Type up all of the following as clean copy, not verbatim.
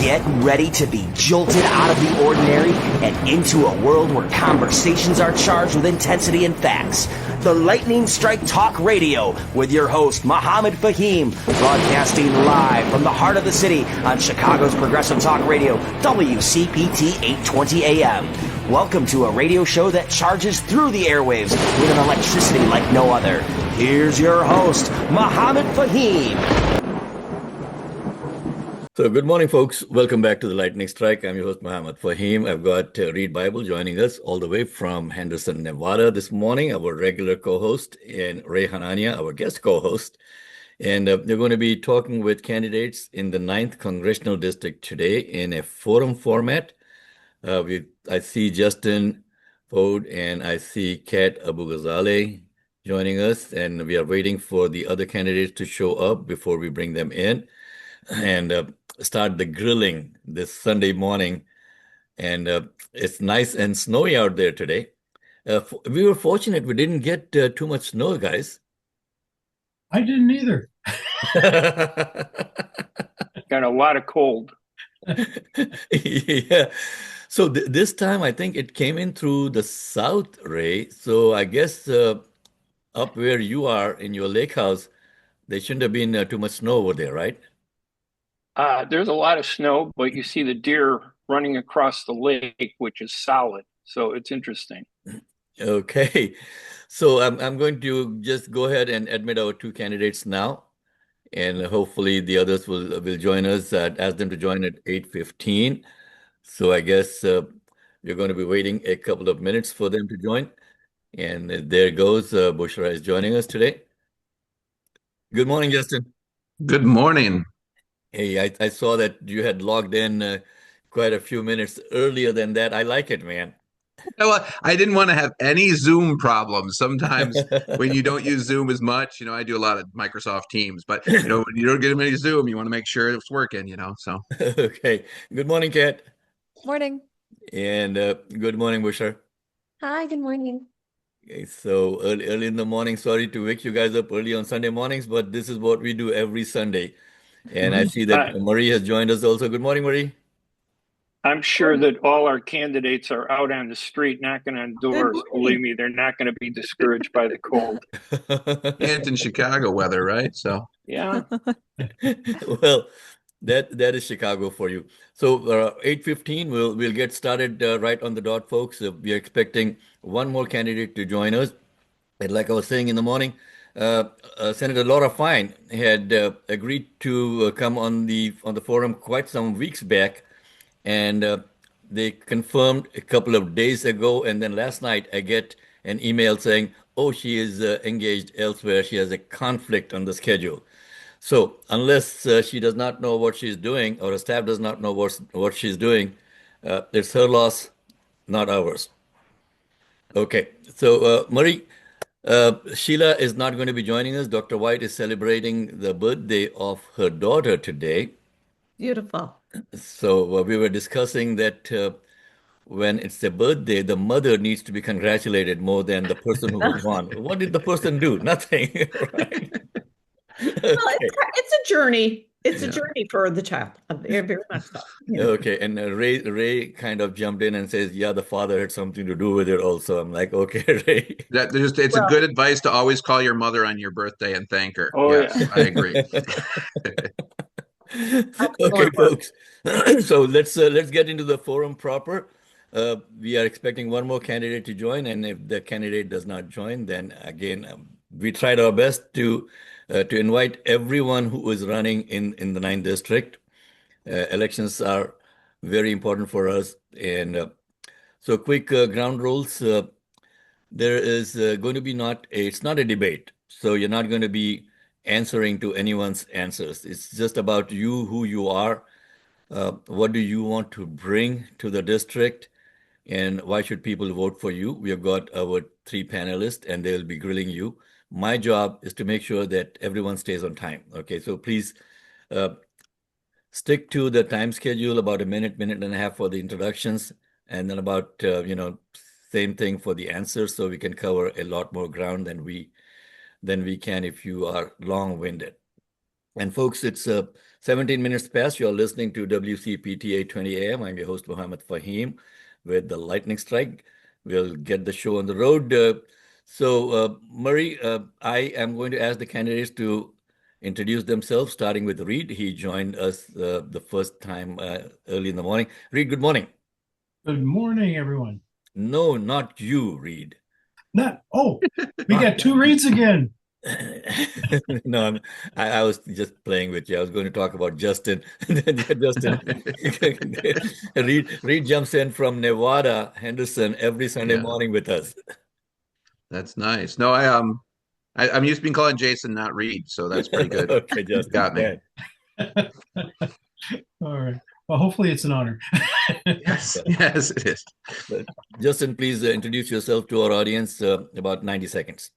Get ready to be jolted out of the ordinary and into a world where conversations are charged with intensity and facts. The Lightning Strike Talk Radio with your host, Mohammed Faheem, broadcasting live from the heart of the city on Chicago's Progressive Talk Radio, WCPT 820 AM. Welcome to a radio show that charges through the airwaves with an electricity like no other. Here's your host, Mohammed Faheem. So good morning, folks. Welcome back to the Lightning Strike. I'm your host, Mohammed Faheem. I've got Reed Bible joining us all the way from Henderson, Nevada this morning, our regular co-host, and Ray Hanania, our guest co-host. And they're going to be talking with candidates in the 9th Congressional District today in a forum format. I see Justin Fode and I see Kat Abughazaleh joining us, and we are waiting for the other candidates to show up before we bring them in and start the grilling this Sunday morning. And it's nice and snowy out there today. We were fortunate we didn't get too much snow, guys. I didn't either. Got a lot of cold. Yeah. So this time, I think it came in through the south, Ray. So I guess up where you are in your lake house, there shouldn't have been too much snow over there, right? There's a lot of snow, but you see the deer running across the lake, which is solid. So it's interesting. Okay. So I'm going to just go ahead and admit our two candidates now. And hopefully the others will join us. Ask them to join at 8:15. So I guess we're going to be waiting a couple of minutes for them to join. And there goes. Bushra is joining us today. Good morning, Justin. Good morning. Hey, I saw that you had logged in quite a few minutes earlier than that. I like it, man. Well, I didn't want to have any Zoom problems. Sometimes when you don't use Zoom as much, I do a lot of Microsoft Teams, but when you don't get any Zoom, you want to make sure it's working, so. Okay. Good morning, Kat. Morning. And good morning, Bushra. Hi, good morning. Okay, so early in the morning, sorry to wake you guys up early on Sunday mornings, but this is what we do every Sunday. And I see that Marie has joined us also. Good morning, Marie. I'm sure that all our candidates are out on the street knocking on doors. Believe me, they're not going to be discouraged by the cold. And in Chicago weather, right? So yeah. Well, that is Chicago for you. So 8:15, we'll get started right on the dot, folks. We are expecting one more candidate to join us. And like I was saying in the morning, Senator Laura Fine had agreed to come on the forum quite some weeks back, and they confirmed a couple of days ago, and then last night I get an email saying, oh, she is engaged elsewhere. She has a conflict on the schedule. So unless she does not know what she's doing, or her staff does not know what she's doing, it's her loss, not ours. Okay, so Marie, Sheila is not going to be joining us. Dr. White is celebrating the birthday of her daughter today. Beautiful. So we were discussing that when it's a birthday, the mother needs to be congratulated more than the person who won. What did the person do? Nothing, right? Well, it's a journey. It's a journey for the child. Very much so. Okay, and Ray kind of jumped in and says, yeah, the father had something to do with it also. I'm like, okay, Ray. It's a good advice to always call your mother on your birthday and thank her. Oh, yes, yeah. I agree. Okay, folks. So let's get into the forum proper. We are expecting one more candidate to join, and if the candidate does not join, then again, we tried our best to invite everyone who is running in the 9th district. Elections are very important for us, and so quick ground rules. There is going to be it's not a debate, so you're not going to be answering to anyone's answers. It's just about you, who you are, what do you want to bring to the district, and why should people vote for you. We have got our 3 panelists, and they'll be grilling you. My job is to make sure that everyone stays on time. Okay, so please stick to the time schedule, about a minute and a half for the introductions, and then about same thing for the answers, so we can cover a lot more ground than we can if you are long-winded. And folks, it's 17 minutes past, you're listening to WCPT 820 AM. I'm your host, Mohammed Faheem, with the lightning strike. We'll get the show on the road. Murray, I am going to ask the candidates to introduce themselves, starting with Reed. He joined us the first time early in the morning. Reed, good morning. Good morning, everyone. No, not you, Reed. We got two reads again. No, I was just playing with you. I was going to talk about Justin. Justin, Reed jumps in from Nevada, Henderson, every Sunday morning with us. That's nice. No, I'm used to being called Jason, not Reed, so that's pretty good. Okay, Justin, got me. All right. Well, hopefully it's an honor. Yes, yes, it is. Justin, please introduce yourself to our audience. About 90 seconds.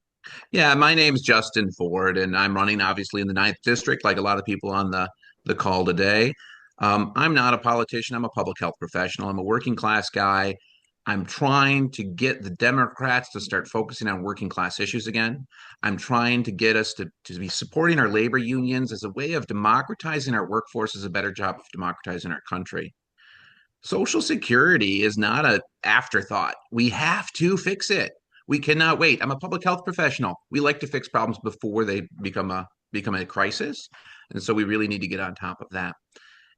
Yeah, my name's Justin Ford, and I'm running obviously in the 9th district, like a lot of people on the call today. I'm not a politician. I'm a public health professional. I'm a working class guy. I'm trying to get the Democrats to start focusing on working class issues again. I'm trying to get us to be supporting our labor unions as a way of democratizing our workforce, as a better job of democratizing our country. Social Security is not an afterthought. We have to fix it. We cannot wait. I'm a public health professional. We like to fix problems before they become a crisis, and so we really need to get on top of that.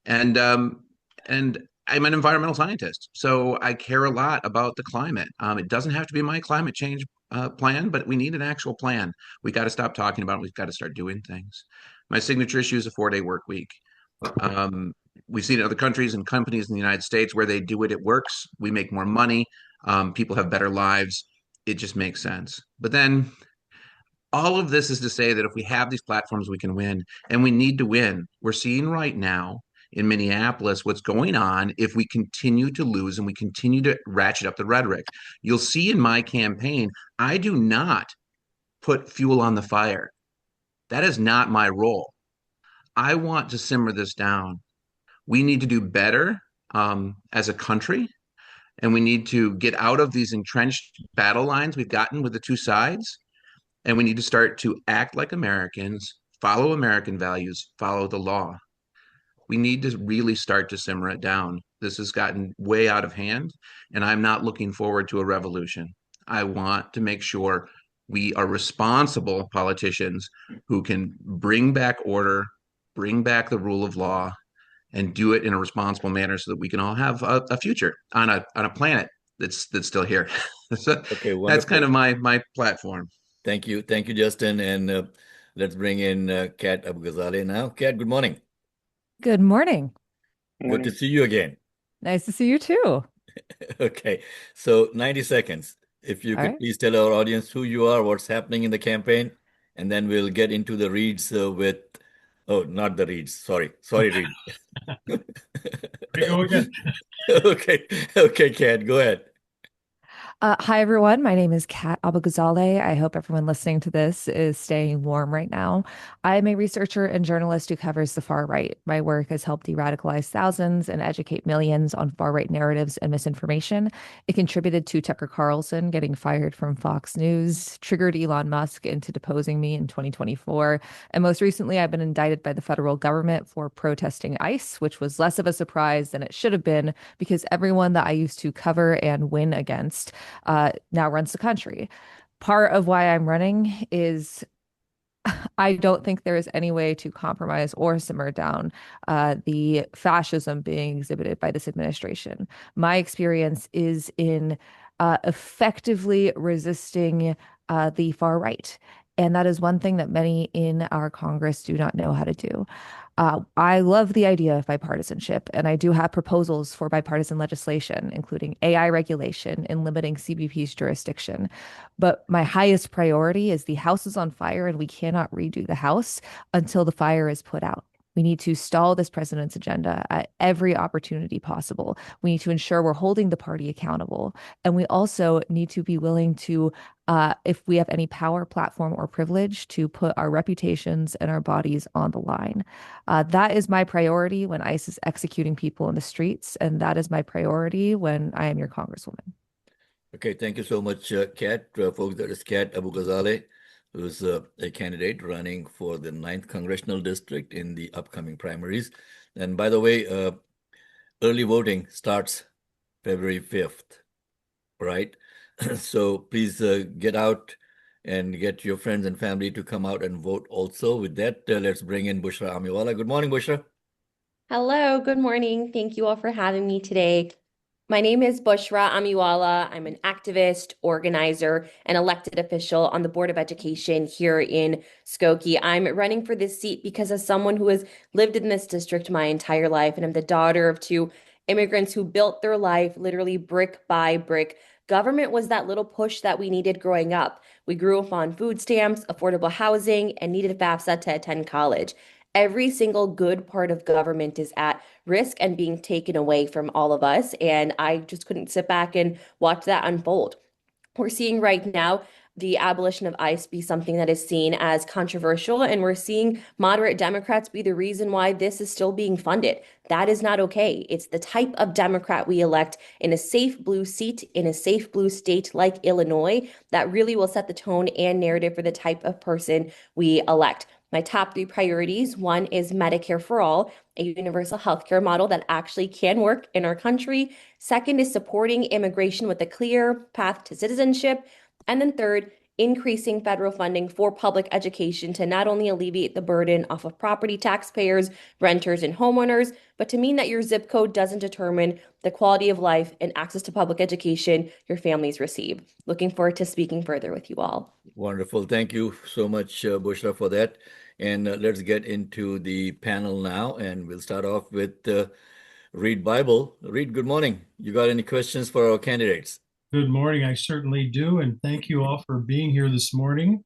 And I'm an environmental scientist, so I care a lot about the climate. It doesn't have to be my climate change plan, but we need an actual plan. We got to stop talking about it. We've got to start doing things. My signature issue is a 4-day work week. We've seen in other countries and companies in the United States where they do it, it works. We make more money. People have better lives. It just makes sense. But then all of this is to say that if we have these platforms, we can win, and we need to win. We're seeing right now in Minneapolis what's going on if we continue to lose and we continue to ratchet up the rhetoric. You'll see in my campaign, I do not put fuel on the fire. That is not my role. I want to simmer this down. We need to do better as a country, and we need to get out of these entrenched battle lines we've gotten with the two sides, and we need to start to act like Americans, follow American values, follow the law. We need to really start to simmer it down. This has gotten way out of hand, and I'm not looking forward to a revolution. I want to make sure we are responsible politicians who can bring back order, bring back the rule of law, and do it in a responsible manner so that we can all have a future on a planet that's still here. So okay, wonderful. That's kind of my platform. Thank you, Justin, and let's bring in Kat Abughazaleh now. Kat, good morning. Good morning. Good to see you again. Nice to see you too. Okay, so 90 seconds. If you could please tell our audience who you are, what's happening in the campaign, and then we'll get into the reads with, oh, not the reads. Sorry, Reed. There you go again. Okay, Kat, go ahead. Hi, everyone. My name is Kat Abughazaleh. I hope everyone listening to this is staying warm right now. I'm a researcher and journalist who covers the far right. My work has helped de-radicalize thousands and educate millions on far-right narratives and misinformation. It contributed to Tucker Carlson getting fired from Fox News, triggered Elon Musk into deposing me in 2024. And most recently, I've been indicted by the federal government for protesting ICE, which was less of a surprise than it should have been because everyone that I used to cover and win against now runs the country. Part of why I'm running is I don't think there is any way to compromise or simmer down the fascism being exhibited by this administration. My experience is in effectively resisting the far right. And that is one thing that many in our Congress do not know how to do. I love the idea of bipartisanship, and I do have proposals for bipartisan legislation, including AI regulation and limiting CBP's jurisdiction. But my highest priority is the House is on fire, and we cannot redo the House until the fire is put out. We need to stall this president's agenda at every opportunity possible. We need to ensure we're holding the party accountable. And we also need to be willing to, if we have any power, platform, or privilege, to put our reputations and our bodies on the line. That is my priority when ICE is executing people in the streets. And that is my priority when I am your Congresswoman. Okay, thank you so much, Kat. Folks, that is Kat Abughazaleh, who's a candidate running for the 9th Congressional District in the upcoming primaries. And by the way, early voting starts February 5th, right? So please get out and get your friends and family to come out and vote also. With that, let's bring in Bushra Amiwala. Good morning, Bushra. Hello, good morning. Thank you all for having me today. My name is Bushra Amiwala. I'm an activist, organizer, and elected official on the Board of Education here in Skokie. I'm running for this seat because as someone who has lived in this district my entire life, and I'm the daughter of two immigrants who built their life literally brick by brick, government was that little push that we needed growing up. We grew up on food stamps, affordable housing, and needed FAFSA to attend college. Every single good part of government is at risk and being taken away from all of us. And I just couldn't sit back and watch that unfold. We're seeing right now the abolition of ICE be something that is seen as controversial, and we're seeing moderate Democrats be the reason why this is still being funded. That is not okay. It's the type of Democrat we elect in a safe blue seat in a safe blue state like Illinois that really will set the tone and narrative for the type of person we elect. My top three priorities: one is Medicare for all, a universal healthcare model that actually can work in our country. Second is supporting immigration with a clear path to citizenship. And then third, increasing federal funding for public education to not only alleviate the burden off of property taxpayers, renters, and homeowners, but to mean that your zip code doesn't determine the quality of life and access to public education your families receive. Looking forward to speaking further with you all. Wonderful. Thank you so much, Bushra, for that. And let's get into the panel now. And we'll start off with Reed Bible. Reed, good morning. You got any questions for our candidates? Good morning. I certainly do. And thank you all for being here this morning.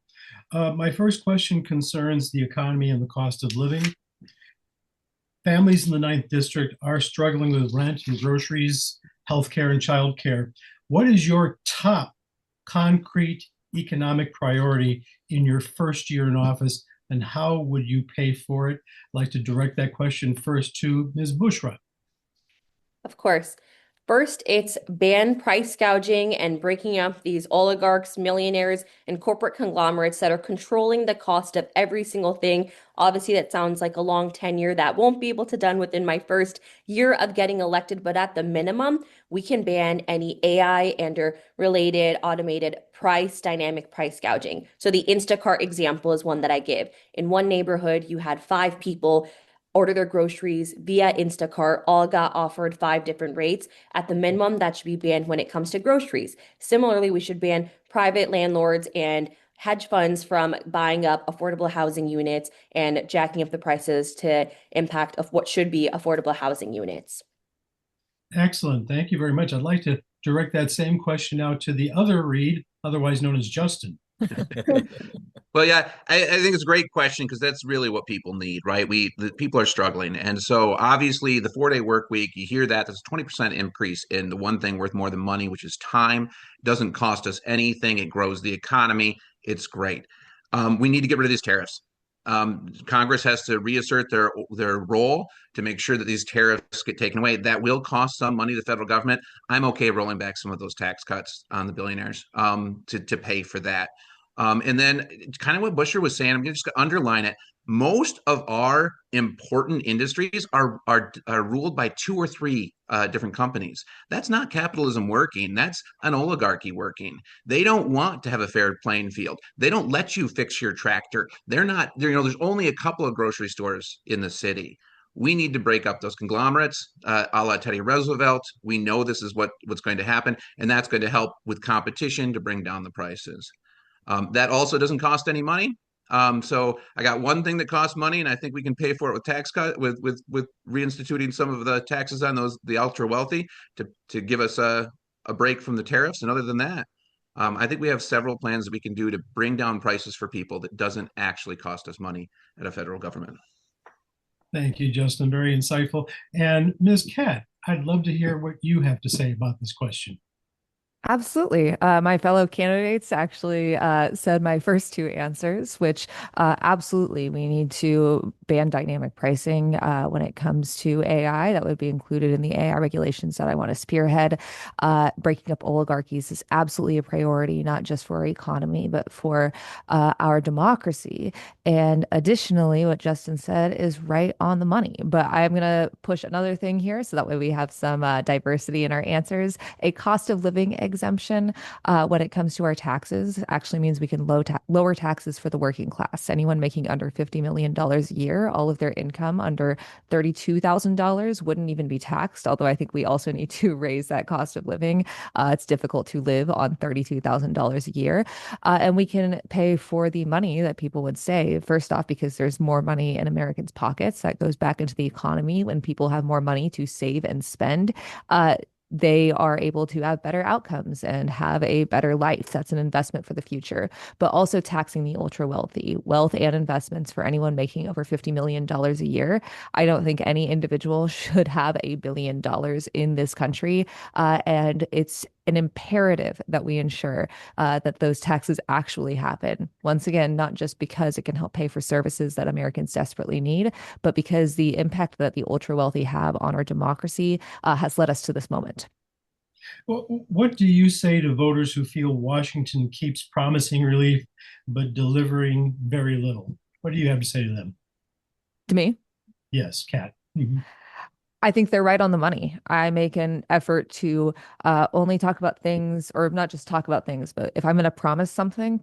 My first question concerns the economy and the cost of living. Families in the 9th District are struggling with rent and groceries, healthcare, and childcare. What is your top concrete economic priority in your first year in office, and how would you pay for it? I'd like to direct that question first to Ms. Bushra. Of course. First, it's ban price gouging and breaking up these oligarchs, millionaires, and corporate conglomerates that are controlling the cost of every single thing. Obviously, that sounds like a long tenure that won't be able to done within my first year of getting elected, but at the minimum, we can ban any AI and or related automated dynamic price gouging. So the Instacart example is one that I give. In one neighborhood, you had 5 people order their groceries via Instacart, all got offered 5 different rates. At the minimum, that should be banned when it comes to groceries. Similarly, we should ban private landlords and hedge funds from buying up affordable housing units and jacking up the prices to impact of what should be affordable housing units. Excellent. Thank you very much. I'd like to direct that same question now to the other Reed, otherwise known as Justin. Well, yeah, I think it's a great question because that's really what people need, right? The people are struggling. And so obviously the 4-day work week, you hear that, there's a 20% increase in the one thing worth more than money, which is time. It doesn't cost us anything. It grows the economy. It's great. We need to get rid of these tariffs. Congress has to reassert their role to make sure that these tariffs get taken away. That will cost some money to the federal government. I'm okay rolling back some of those tax cuts on the billionaires to pay for that. And then kind of what Bushra was saying, I'm going to just underline it. Most of our important industries are ruled by 2 or 3 different companies. That's not capitalism working. That's an oligarchy working. They don't want to have a fair playing field. They don't let you fix your tractor. They're not, there's only a couple of grocery stores in the city. We need to break up those conglomerates, a la Teddy Roosevelt. We know this is what's going to happen, and that's going to help with competition to bring down the prices. That also doesn't cost any money. So I got one thing that costs money, and I think we can pay for it with tax cut, with reinstituting some of the taxes on the ultra wealthy to give us a break from the tariffs. And other than that, I think we have several plans that we can do to bring down prices for people that doesn't actually cost us money at a federal government. Thank you, Justin. Very insightful. And Ms. Kat, I'd love to hear what you have to say about this question. Absolutely. My fellow candidates actually said my first 2 answers, which absolutely we need to ban dynamic pricing when it comes to AI. That would be included in the AI regulations that I want to spearhead. Breaking up oligarchies is absolutely a priority, not just for our economy, but for our democracy. And additionally, what Justin said is right on the money. But I'm going to push another thing here so that way we have some diversity in our answers. A cost of living exemption when it comes to our taxes actually means we can lower taxes for the working class. Anyone making under $50 million a year, all of their income under $32,000 wouldn't even be taxed. Although I think we also need to raise that cost of living. It's difficult to live on $32,000 a year. And we can pay for the money that people would save. First off, because there's more money in Americans' pockets that goes back into the economy when people have more money to save and spend. They are able to have better outcomes and have a better life. That's an investment for the future, but also taxing the ultra wealthy, wealth and investments for anyone making over $50 million a year. I don't think any individual should have $1 billion in this country. And it's an imperative that we ensure that those taxes actually happen. Once again, not just because it can help pay for services that Americans desperately need, but because the impact that the ultra wealthy have on our democracy has led us to this moment. Well, what do you say to voters who feel Washington keeps promising relief but delivering very little? What do you have to say to them? To me? Yes, Kat. I think they're right on the money. I make an effort to only talk about things, or not just talk about things, but if I'm going to promise something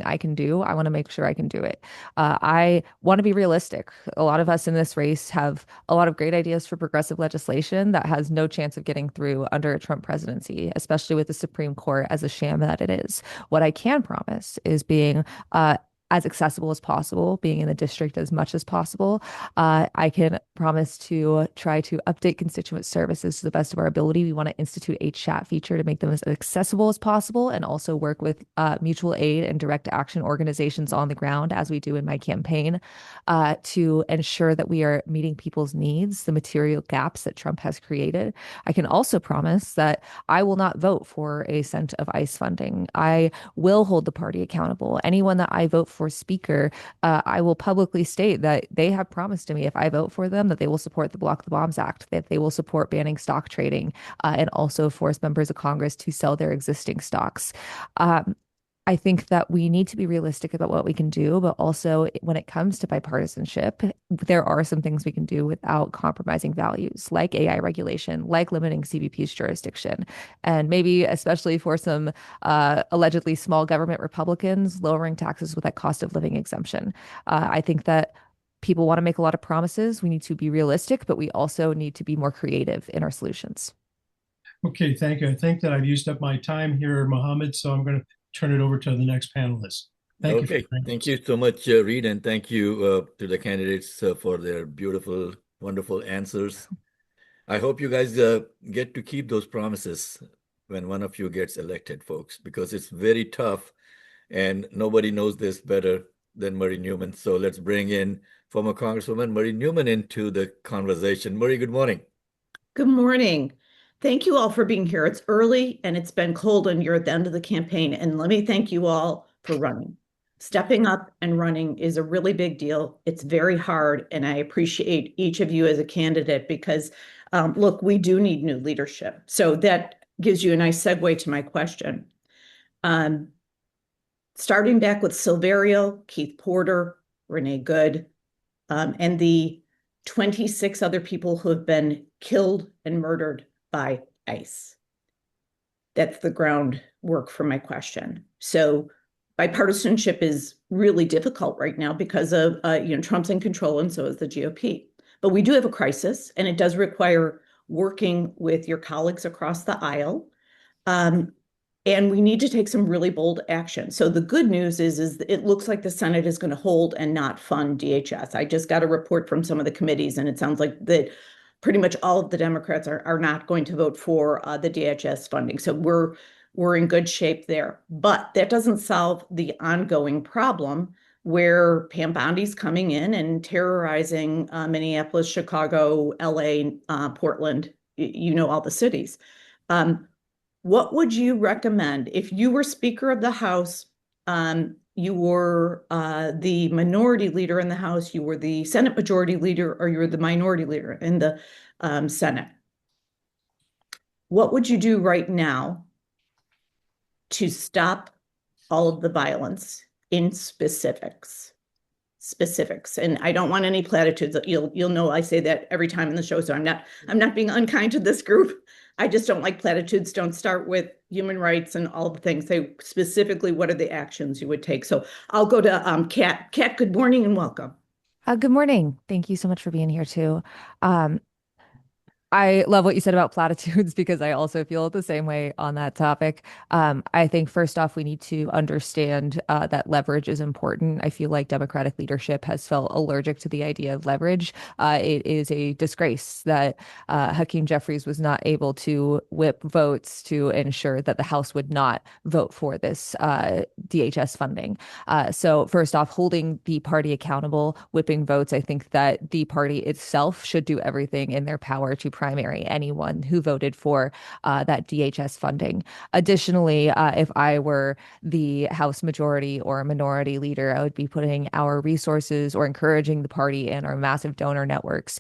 I can do, I want to make sure I can do it. I want to be realistic. A lot of us in this race have a lot of great ideas for progressive legislation that has no chance of getting through under a Trump presidency, especially with the Supreme Court as a sham that it is. What I can promise is being as accessible as possible, being in the district as much as possible. I can promise to try to update constituent services to the best of our ability. We want to institute a chat feature to make them as accessible as possible and also work with mutual aid and direct action organizations on the ground, as we do in my campaign, to ensure that we are meeting people's needs, the material gaps that Trump has created. I can also promise that I will not vote for a cent of ICE funding. I will hold the party accountable. Anyone that I vote for speaker, I will publicly state that they have promised to me if I vote for them that they will support the Block the Bombs Act, that they will support banning stock trading, and also force members of Congress to sell their existing stocks. I think that we need to be realistic about what we can do, but also when it comes to bipartisanship, there are some things we can do without compromising values, like AI regulation, like limiting CBP's jurisdiction, and maybe especially for some allegedly small government Republicans, lowering taxes with that cost of living exemption. I think that people want to make a lot of promises. We need to be realistic, but we also need to be more creative in our solutions. Okay, thank you. I think that I've used up my time here, Mohammed, so I'm going to turn it over to the next panelist. Thank you. Thank you so much, Reed, and thank you to the candidates for their beautiful, wonderful answers. I hope you guys get to keep those promises when one of you gets elected, folks, because it's very tough, and nobody knows this better than Murray Newman. So let's bring in former Congresswoman Murray Newman into the conversation. Murray, good morning. Good morning. Thank you all for being here. It's early and it's been cold and you're at the end of the campaign. And let me thank you all for running. Stepping up and running is a really big deal. It's very hard. And I appreciate each of you as a candidate because, look, we do need new leadership. So that gives you a nice segue to my question. Starting back with Silverio, Keith Porter, Renee Good, and the 26 other people who have been killed and murdered by ICE. That's the groundwork for my question. So bipartisanship is really difficult right now because of Trump's in control and so is the GOP. But we do have a crisis, and it does require working with your colleagues across the aisle. And we need to take some really bold action. So the good news is it looks like the Senate is going to hold and not fund DHS. I just got a report from some of the committees, and it sounds like that pretty much all of the Democrats are not going to vote for the DHS funding. So we're in good shape there. But that doesn't solve the ongoing problem where Pam Bondi's coming in and terrorizing Minneapolis, Chicago, LA, Portland, all the cities. What would you recommend if you were Speaker of the House? you were the minority leader in the House, you were the Senate Majority Leader, or you were the minority leader in the Senate, what would you do right now to stop all of the violence in specifics? And I don't want any platitudes. You'll know I say that every time in the show, so I'm not being unkind to this group. I just don't like platitudes. Don't start with human rights and all the things. Say specifically what are the actions you would take. So I'll go to Kat. Kat, good morning and welcome. Good morning. Thank you so much for being here too. I love what you said about platitudes because I also feel the same way on that topic. I think first off, we need to understand that leverage is important. I feel like Democratic leadership has felt allergic to the idea of leverage. It is a disgrace that Hakeem Jeffries was not able to whip votes to ensure that the House would not vote for this DHS funding. So first off, holding the party accountable, whipping votes, I think that the party itself should do everything in their power to primary anyone who voted for that DHS funding. Additionally, if I were the House majority or minority leader, I would be putting our resources or encouraging the party and our massive donor networks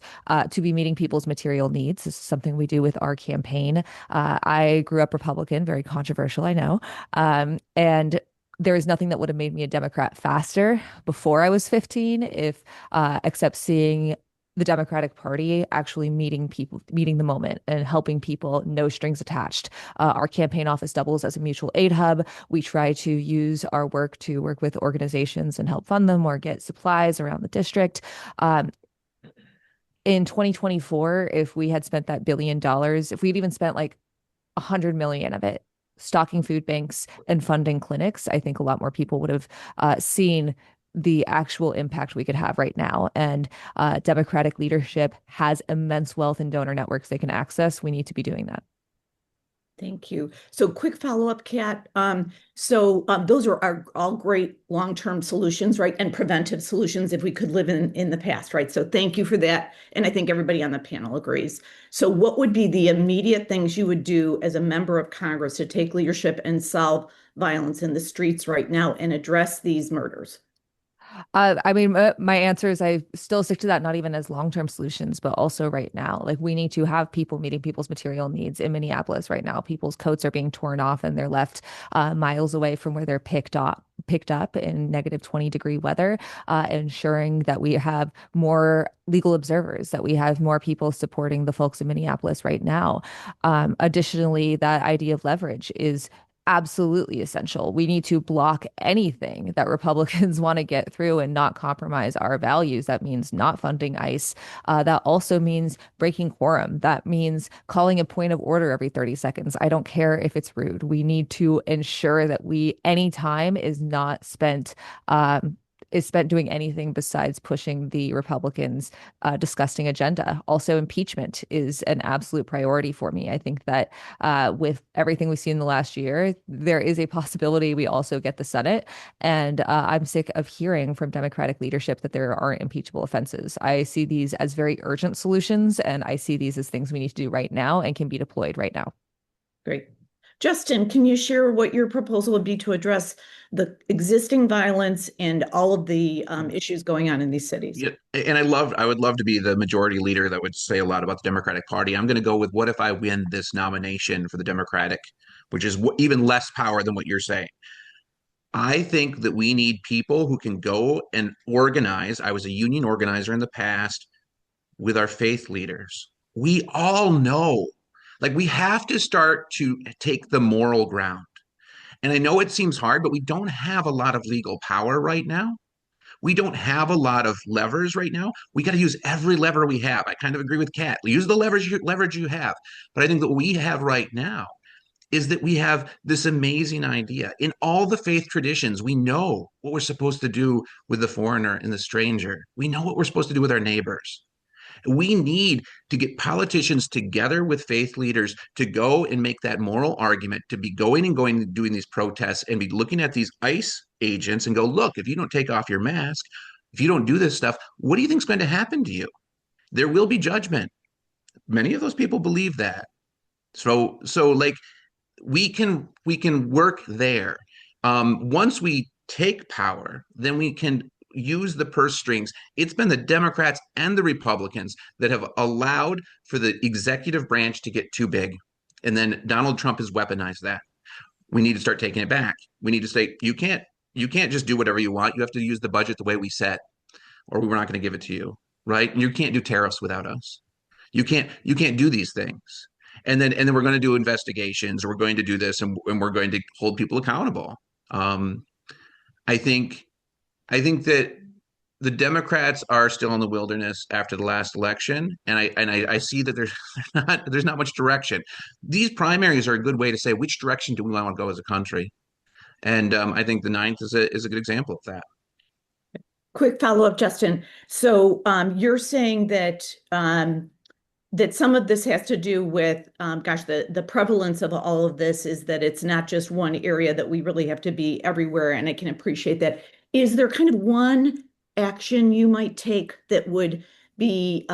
to be meeting people's material needs. This is something we do with our campaign. I grew up Republican, very controversial, I know. And there is nothing that would have made me a Democrat faster before I was 15, except seeing the Democratic Party actually meeting people, meeting the moment and helping people, no strings attached. Our campaign office doubles as a mutual aid hub. We try to use our work to work with organizations and help fund them or get supplies around the district. In 2024, if we had spent that $1 billion, if we'd even spent like 100 million of it, stocking food banks and funding clinics, I think a lot more people would have seen the actual impact we could have right now. And Democratic leadership has immense wealth and donor networks they can access. We need to be doing that. Thank you. So quick follow-up, Kat. Those are all great long-term solutions, right? And preventive solutions if we could live in the past, right? So thank you for that. And I think everybody on the panel agrees. So what would be the immediate things you would do as a member of Congress to take leadership and solve violence in the streets right now and address these murders? I mean, my answer is I still stick to that, not even as long-term solutions, but also right now. Like we need to have people meeting people's material needs in Minneapolis right now. People's coats are being torn off and they're left miles away from where they're picked up in negative 20-degree weather, ensuring that we have more legal observers, that we have more people supporting the folks in Minneapolis right now. Additionally, that idea of leverage is absolutely essential. We need to block anything that Republicans want to get through and not compromise our values. That means not funding ICE. That also means breaking quorum. That means calling a point of order every 30 seconds. I don't care if it's rude. We need to ensure that any time is not spent doing anything besides pushing the Republicans' disgusting agenda. Also, impeachment is an absolute priority for me. I think that with everything we've seen in the last year, there is a possibility we also get the Senate. And I'm sick of hearing from Democratic leadership that there aren't impeachable offenses. I see these as very urgent solutions, and I see these as things we need to do right now and can be deployed right now. Great. Justin, can you share what your proposal would be to address the existing violence and all of the issues going on in these cities? Yeah, and I would love to be the majority leader that would say a lot about the Democratic Party. I'm going to go with what if I win this nomination for the Democratic, which is even less power than what you're saying. I think that we need people who can go and organize. I was a union organizer in the past with our faith leaders. We all know, like, we have to start to take the moral ground. And I know it seems hard, but we don't have a lot of legal power right now. We don't have a lot of levers right now. We got to use every lever we have. I kind of agree with Kat. Use the leverage you have. But I think that what we have right now is that we have this amazing idea. In all the faith traditions, we know what we're supposed to do with the foreigner and the stranger. We know what we're supposed to do with our neighbors. We need to get politicians together with faith leaders to go and make that moral argument, to be going and doing these protests and be looking at these ICE agents and go, look, if you don't take off your mask, if you don't do this stuff, what do you think is going to happen to you? There will be judgment. Many of those people believe that. So like we can work there. Once we take power, then we can use the purse strings. It's been the Democrats and the Republicans that have allowed for the executive branch to get too big. And then Donald Trump has weaponized that. We need to start taking it back. We need to say, you can't just do whatever you want. You have to use the budget the way we set, or we're not going to give it to you, right? You can't do tariffs without us. You can't do these things. And then we're going to do investigations, or we're going to do this, and we're going to hold people accountable. I think that the Democrats are still in the wilderness after the last election, and I see that there's not much direction. These primaries are a good way to say, which direction do we want to go as a country? And I think the 9th is a good example of that. Quick follow-up, Justin. So you're saying that that some of this has to do with, the prevalence of all of this is that it's not just one area, that we really have to be everywhere, and I can appreciate that. Is there kind of one action you might take that would be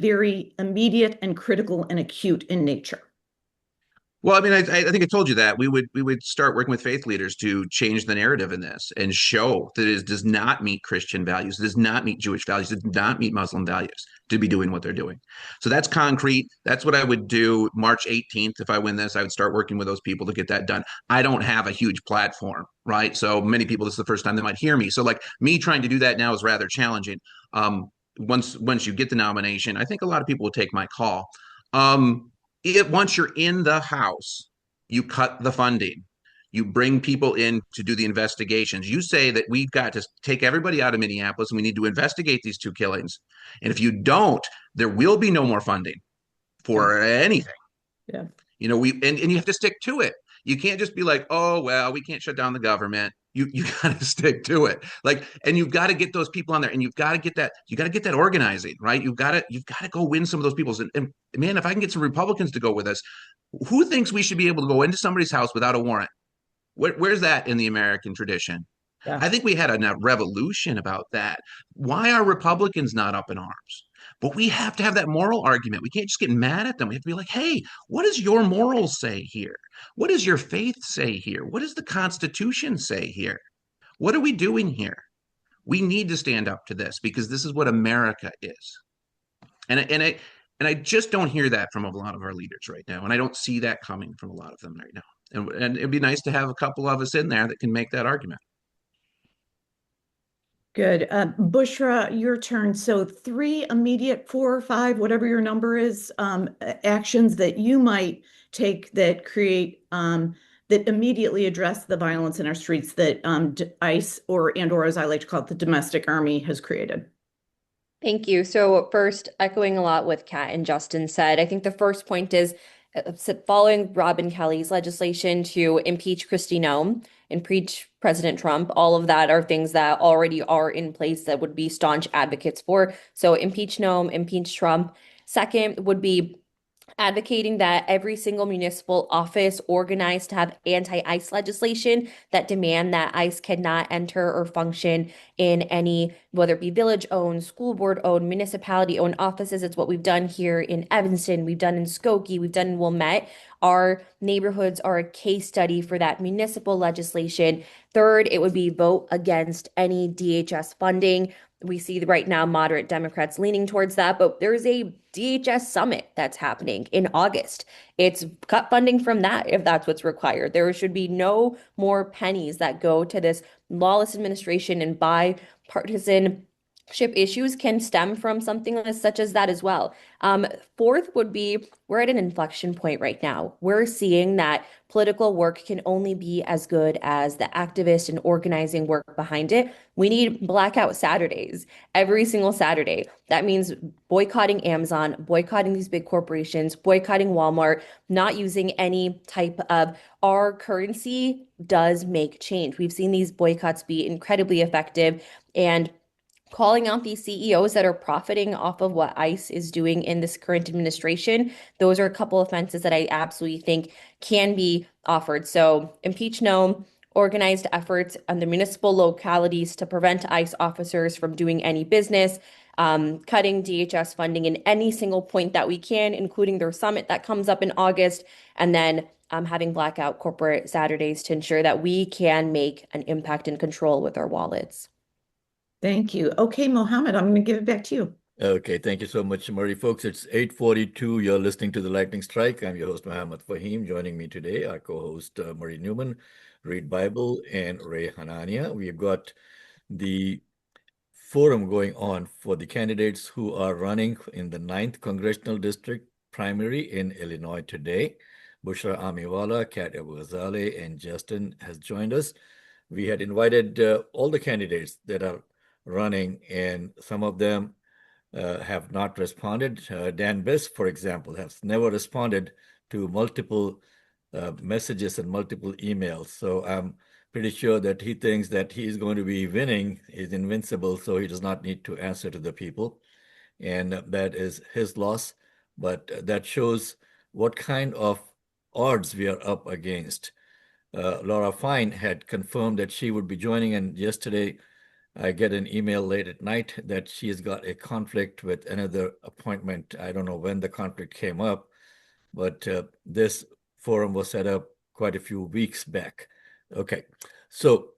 very immediate and critical and acute in nature? Well, I mean, I think I told you that we would start working with faith leaders to change the narrative in this and show that it does not meet Christian values, does not meet Jewish values, does not meet Muslim values to be doing what they're doing. So that's concrete. That's what I would do March 18th. If I win this, I would start working with those people to get that done. I don't have a huge platform, right? So many people, this is the first time they might hear me. So like me trying to do that now is rather challenging. Once you get the nomination, I think a lot of people will take my call. Once you're in the House, you cut the funding. You bring people in to do the investigations. You say that we've got to take everybody out of Minneapolis and we need to investigate these 2 killings. And if you don't, there will be no more funding for anything. Yeah. You know, and you have to stick to it. You can't just be like, oh, well, we can't shut down the government. You got to stick to it. Like, and you've got to get those people on there, and you've got to get that organizing, right? You've got to go win some of those people. And man, if I can get some Republicans to go with us, who thinks we should be able to go into somebody's house without a warrant? Where's that in the American tradition? Yeah. I think we had a revolution about that. Why are Republicans not up in arms? But we have to have that moral argument. We can't just get mad at them. We have to be like, hey, what does your morals say here? What does your faith say here? What does the Constitution say here? What are we doing here? We need to stand up to this because this is what America is. And I just don't hear that from a lot of our leaders right now. And I don't see that coming from a lot of them right now. And it'd be nice to have a couple of us in there that can make that argument. Good. Bushra, your turn. So 3 immediate, 4 or 5, whatever your number is, actions that you might take that create, that immediately address the violence in our streets that ICE or as I like to call it, the domestic army has created. Thank you. So first, echoing a lot what Kat and Justin said, I think the first point is following Robin Kelly's legislation to impeach Kristi Noem, impeach President Trump. All of that are things that already are in place that would be staunch advocates for. So impeach Noem, impeach Trump. Second would be advocating that every single municipal office organized to have anti-ICE legislation that demand that ICE cannot enter or function in any, whether it be village-owned, school board-owned, municipality-owned offices. It's what we've done here in Evanston, we've done in Skokie, we've done in Wilmette. Our neighborhoods are a case study for that municipal legislation. Third, it would be vote against any DHS funding. We see right now moderate Democrats leaning towards that, but there's a DHS summit that's happening in August. It's cut funding from that if that's what's required. There should be no more pennies that go to this lawless administration, and bipartisanship issues can stem from something such as that as well. Fourth would be, we're at an inflection point right now. We're seeing that political work can only be as good as the activist and organizing work behind it. We need blackout Saturdays every single Saturday. That means boycotting Amazon, boycotting these big corporations, boycotting Walmart, not using any type of, our currency does make change. We've seen these boycotts be incredibly effective, and calling out these CEOs that are profiting off of what ICE is doing in this current administration. Those are a couple of offenses that I absolutely think can be offered. So impeach Noem, organized efforts on the municipal localities to prevent ICE officers from doing any business, cutting DHS funding in any single point that we can, including their summit that comes up in August, and then having blackout corporate Saturdays to ensure that we can make an impact and control with our wallets. Thank you. Okay, Mohammed, I'm going to give it back to you. Okay, thank you so much, Murray. Folks, it's 8:42. You're listening to The Lightning Strike. I'm your host, Mohammed Faheem. Joining me today, our co-host, Murray Newman, Read Bible, and Ray Hanania. We've got the forum going on for the candidates who are running in the 9th Congressional District primary in Illinois today. Bushra Amiwala, Kat Abughazaleh, and Justin has joined us. We had invited all the candidates that are running, and some of them have not responded. Dan Best, for example, has never responded to multiple messages and multiple emails. So I'm pretty sure that he thinks that he's going to be winning, he's invincible, so he does not need to answer to the people. And that is his loss. But that shows what kind of odds we are up against. Laura Fine had confirmed that she would be joining, and yesterday I get an email late at night that she's got a conflict with another appointment. I don't know when the conflict came up, but this forum was set up quite a few weeks back. Okay, so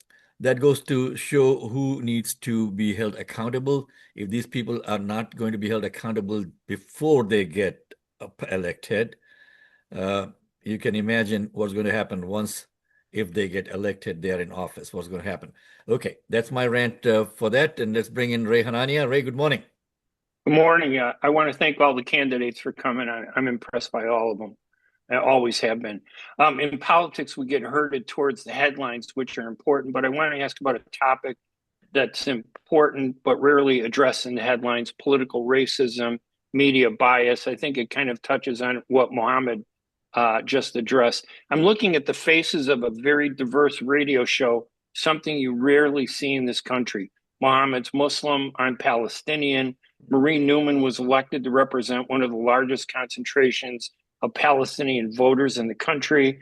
that goes to show who needs to be held accountable. If these people are not going to be held accountable before they get elected, you can imagine what's going to happen once, if they get elected, they're in office, what's going to happen. Okay, that's my rant for that. And let's bring in Ray Hanania. Ray, good morning. Good morning. I want to thank all the candidates for coming on. I'm impressed by all of them. I always have been. In politics, we get herded towards the headlines, which are important, but I want to ask about a topic that's important but rarely addressed in the headlines: political racism, media bias. I think it kind of touches on what Mohammed just addressed. I'm looking at the faces of a very diverse radio show, something you rarely see in this country. Mohammed's Muslim, I'm Palestinian. Marie Newman was elected to represent one of the largest concentrations of Palestinian voters in the country.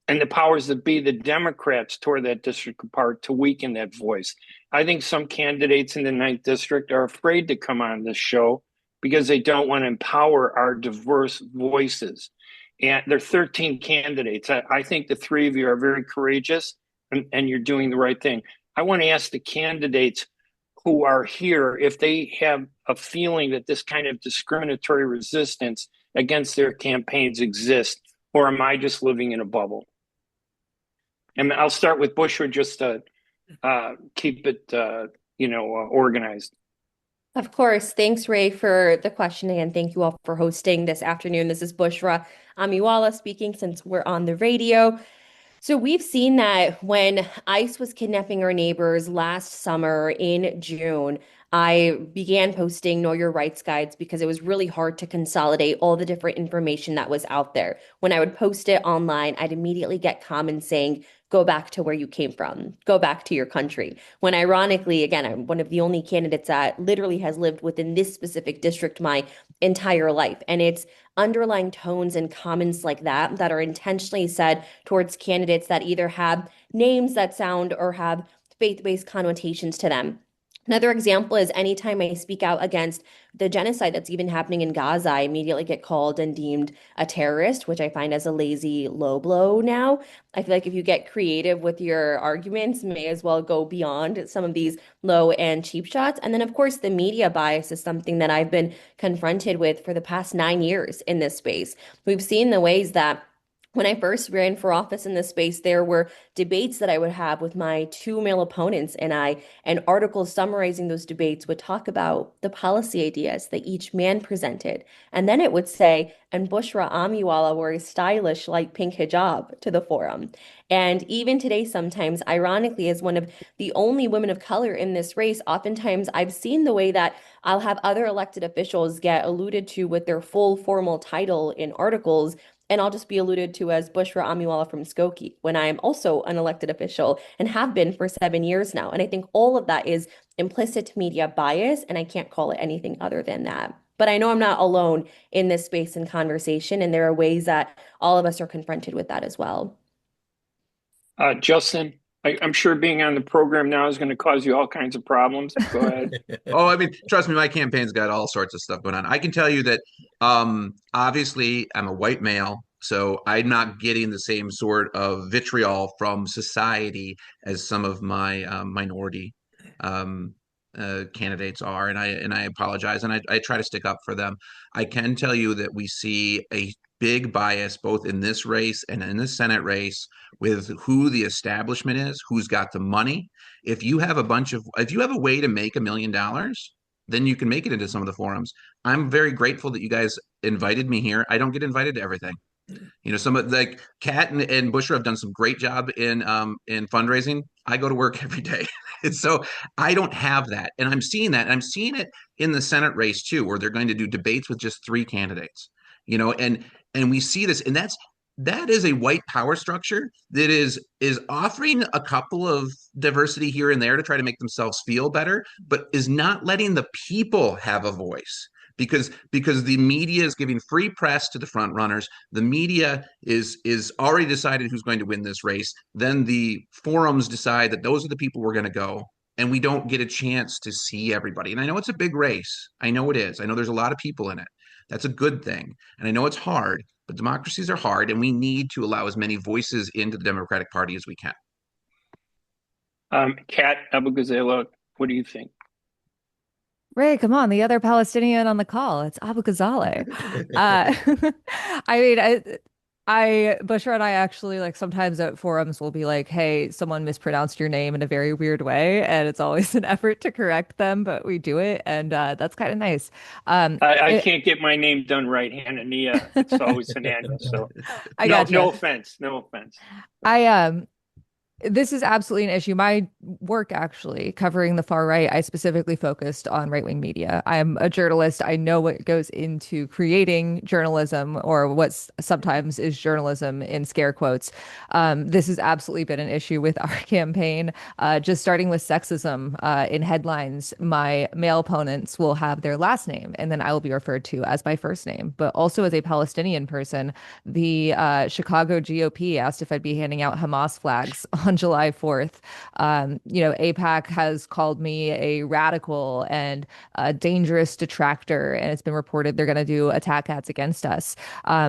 And the powers that be, the Democrats, tore that district apart to weaken that voice. I think some candidates in the 9th District are afraid to come on this show because they don't want to empower our diverse voices. And there are 13 candidates. I think the three of you are very courageous, and you're doing the right thing. I want to ask the candidates who are here if they have a feeling that this kind of discriminatory resistance against their campaigns exists, or am I just living in a bubble? And I'll start with Bushra just to keep it, organized. Of course. Thanks, Ray, for the questioning, and thank you all for hosting this afternoon. This is Bushra Amiwala speaking, since we're on the radio. So we've seen that when ICE was kidnapping our neighbors last summer in June, I began posting Know Your Rights guides because it was really hard to consolidate all the different information that was out there. When I would post it online, I'd immediately get comments saying, go back to where you came from, go back to your country. When ironically, again, I'm one of the only candidates that literally has lived within this specific district my entire life. And it's underlying tones and comments like that that are intentionally said towards candidates that either have names that sound or have faith-based connotations to them. Another example is anytime I speak out against the genocide that's even happening in Gaza, I immediately get called and deemed a terrorist, which I find as a lazy low blow now. I feel like if you get creative with your arguments, may as well go beyond some of these low and cheap shots. And then, of course, the media bias is something that I've been confronted with for the past 9 years in this space. We've seen the ways that when I first ran for office in this space, there were debates that I would have with my two male opponents, and articles summarizing those debates would talk about the policy ideas that each man presented. And then it would say, and Bushra Amiwala wore a stylish light pink hijab to the forum. And even today, sometimes, ironically, as one of the only women of color in this race, oftentimes I've seen the way that I'll have other elected officials get alluded to with their full formal title in articles, and I'll just be alluded to as Bushra Amiwala from Skokie, when I am also an elected official and have been for 7 years now. And I think all of that is implicit media bias, and I can't call it anything other than that. But I know I'm not alone in this space and conversation, and there are ways that all of us are confronted with that as well. Justin? I'm sure being on the program now is going to cause you all kinds of problems. Go ahead. Oh, I mean, trust me, my campaign's got all sorts of stuff going on. I can tell you that obviously I'm a white male, so I'm not getting the same sort of vitriol from society as some of my minority um, candidates are, and I apologize, and I try to stick up for them. I can tell you that we see a big bias both in this race and in the Senate race with who the establishment is, who's got the money. If you have a way to make $1 million, then you can make it into some of the forums. I'm very grateful that you guys invited me here. I don't get invited to everything. Some of like Kat and Bushra have done some great job in fundraising. I go to work every day. And so I don't have that. And I'm seeing that. And I'm seeing it in the Senate race too, where they're going to do debates with just 3 candidates. And we see this, and that is a white power structure that is offering a couple of diversity here and there to try to make themselves feel better, but is not letting the people have a voice because the media is giving free press to the front runners. The media is already decided who's going to win this race. Then the forums decide that those are the people we're going to go, and we don't get a chance to see everybody. And I know it's a big race. I know it is. I know there's a lot of people in it. That's a good thing. And I know it's hard, but democracies are hard, and we need to allow as many voices into the Democratic Party as we can. Kat, Abughazaleh, what do you think? Ray, come on, the other Palestinian on the call. It's Abughazaleh. I mean, Bushra and I actually like sometimes at forums will be like, hey, someone mispronounced your name in a very weird way. And it's always an effort to correct them, but we do it. And that's kind of nice. I can't get my name done right, Hanania. It's always Hanania. So no offense. No offense. This is absolutely an issue. My work actually covering the far right, I specifically focused on right-wing media. I'm a journalist. I know what goes into creating journalism, or what sometimes is journalism in scare quotes. This has absolutely been an issue with our campaign. Just starting with sexism in headlines, my male opponents will have their last name, and then I will be referred to as my first name. But also as a Palestinian person, the Chicago GOP asked if I'd be handing out Hamas flags on July 4th. AIPAC has called me a radical and a dangerous detractor, and it's been reported they're going to do attack ads against us.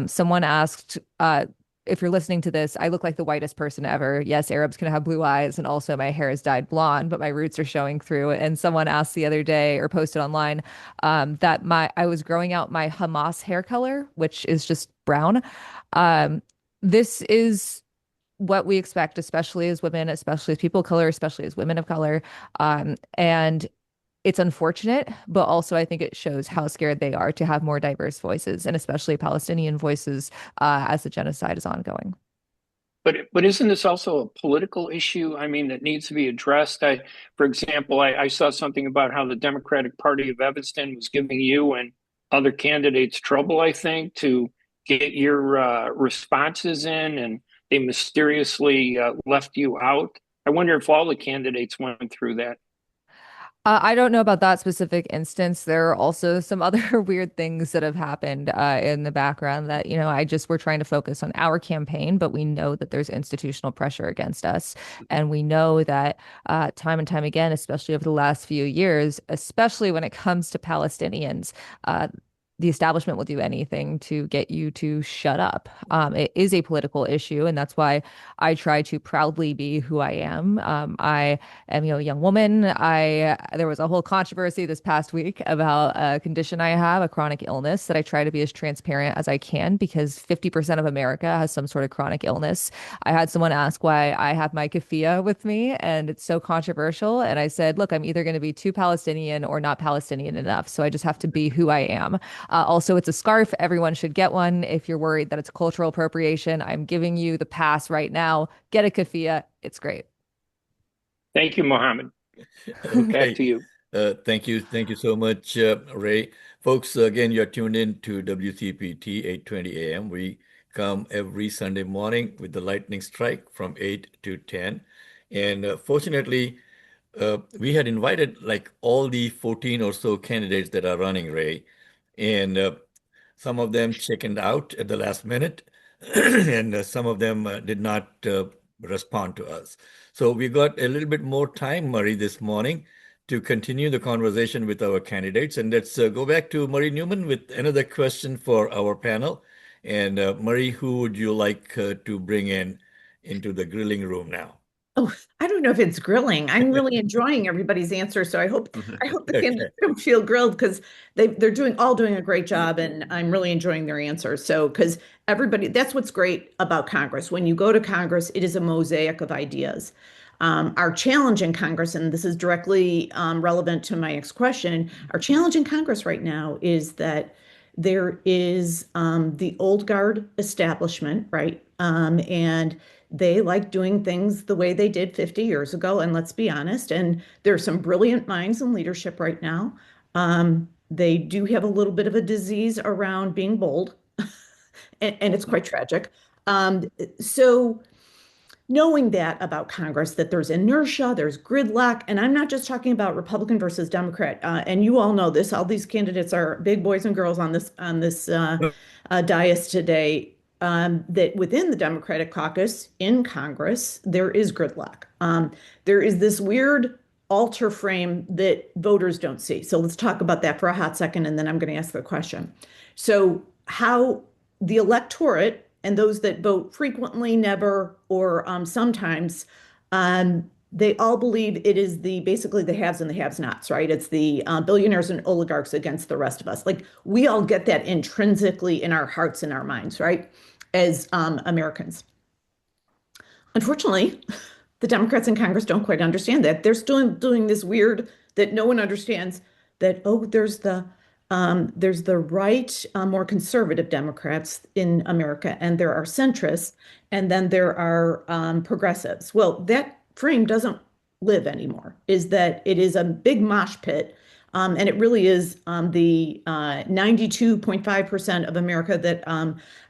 Someone asked, if you're listening to this, I look like the whitest person ever. Yes, Arabs can have blue eyes, and also my hair is dyed blonde, but my roots are showing through. And someone asked the other day, or posted online, that I was growing out my Hamas hair color, which is just brown. This is what we expect, especially as women, especially as people of color, especially as women of color. And it's unfortunate, but also I think it shows how scared they are to have more diverse voices, and especially Palestinian voices, as the genocide is ongoing. But isn't this also a political issue? I mean, that needs to be addressed. For example, I saw something about how the Democratic Party of Evanston was giving you and other candidates trouble, I think, to get your responses in, and they mysteriously left you out. I wonder if all the candidates went through that. I don't know about that specific instance. There are also some other weird things that have happened in the background that, we're trying to focus on our campaign, but we know that there's institutional pressure against us. And we know that time and time again, especially over the last few years, especially when it comes to Palestinians, the establishment will do anything to get you to shut up. It is a political issue, and that's why I try to proudly be who I am. I am, a young woman. There was a whole controversy this past week about a condition I have, a chronic illness, that I try to be as transparent as I can, because 50% of America has some sort of chronic illness. I had someone ask why I have my keffiyeh with me, and it's so controversial. And I said, look, I'm either going to be too Palestinian or not Palestinian enough. So I just have to be who I am. Also, it's a scarf. Everyone should get one. If you're worried that it's cultural appropriation, I'm giving you the pass right now. Get a keffiyeh. It's great. Thank you, Mohammed. Okay. Back to you. Thank you. Thank you so much, Ray. Folks, again, you're tuned in to WCPT 8:20 a.m. We come every Sunday morning with the lightning strike from 8 to 10. And fortunately, we had invited like all the 14 or so candidates that are running, Ray. And some of them chickened out at the last minute, and some of them did not respond to us. So we got a little bit more time, Murray, this morning to continue the conversation with our candidates. And let's go back to Murray Newman with another question for our panel. And Murray, who would you like to bring into the grilling room now? Oh, I don't know if it's grilling. I'm really enjoying everybody's answer, so I hope the candidates don't feel grilled, because they're doing a great job, and I'm really enjoying their answers. So, because everybody, that's what's great about Congress. When you go to Congress, it is a mosaic of ideas. Our challenge in Congress, and this is directly relevant to my next question, our challenge in Congress right now is that there is the old guard establishment, right? And they like doing things the way they did 50 years ago. And let's be honest, and there are some brilliant minds in leadership right now. They do have a little bit of a disease around being bold, and it's quite tragic. So knowing that about Congress, that there's inertia, there's gridlock, and I'm not just talking about Republican versus Democrat. And you all know this. All these candidates are big boys and girls on this dais today. That within the Democratic caucus in Congress, there is gridlock. There is this weird altar frame that voters don't see. So let's talk about that for a hot second, and then I'm going to ask the question. So how the electorate and those that vote frequently, never, or sometimes, they all believe it is basically the haves and the have-nots, right? It's the billionaires and oligarchs against the rest of us. Like, we all get that intrinsically in our hearts and our minds, right? As Americans. Unfortunately, the Democrats in Congress don't quite understand that. They're still doing this weird that no one understands, that, oh, there's the right, more conservative Democrats in America, and there are centrists, and then there are progressives. Well, that frame doesn't live anymore, is that it is a big mosh pit. And it really is the 92.5% of America that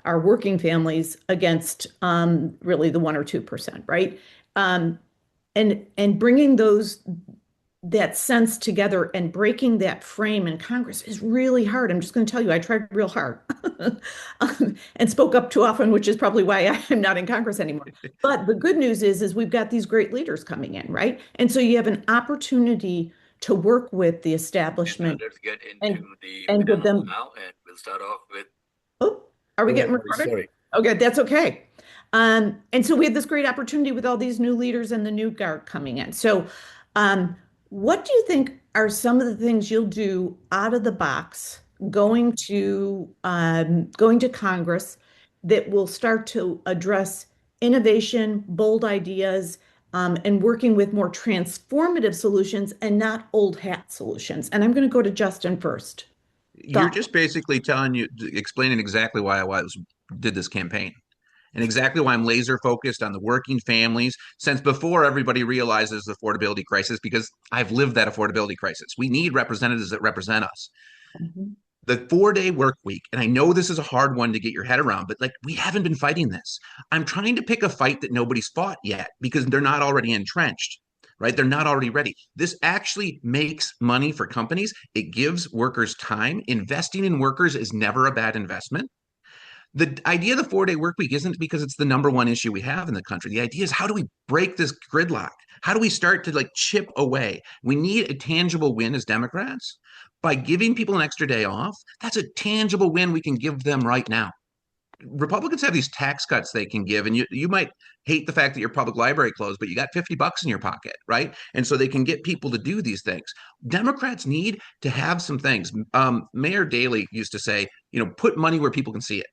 are working families against really the 1 or 2%, right? And bringing that sense together and breaking that frame in Congress is really hard. I'm just going to tell you, I tried real hard and spoke up too often, which is probably why I'm not in Congress anymore. But the good news is we've got these great leaders coming in, right? And so you have an opportunity to work with the establishment. Let's get into the and give them now, and we'll start off with. Oh, are we getting recorded? Sorry. Okay, that's okay. And so we have this great opportunity with all these new leaders and the new guard coming in. So what do you think are some of the things you'll do out of the box going to Congress that will start to address innovation, bold ideas, and working with more transformative solutions and not old hat solutions? And I'm going to go to Justin first. You're just basically explaining exactly why I did this campaign, and exactly why I'm laser focused on the working families since before everybody realizes the affordability crisis, because I've lived that affordability crisis. We need representatives that represent us. Mm-hmm. The 4-day work week, and I know this is a hard one to get your head around, but like, we haven't been fighting this. I'm trying to pick a fight that nobody's fought yet because they're not already entrenched, right? They're not already ready. This actually makes money for companies. It gives workers time. Investing in workers is never a bad investment. The idea of the 4-day work week isn't because it's the number one issue we have in the country. The idea is, how do we break this gridlock? How do we start to chip away? We need a tangible win as Democrats. By giving people an extra day off, that's a tangible win we can give them right now. Republicans have these tax cuts they can give, and you might hate the fact that your public library closed, but you got $50 in your pocket, right? And so they can get people to do these things. Democrats need to have some things. Mayor Daley used to say, put money where people can see it.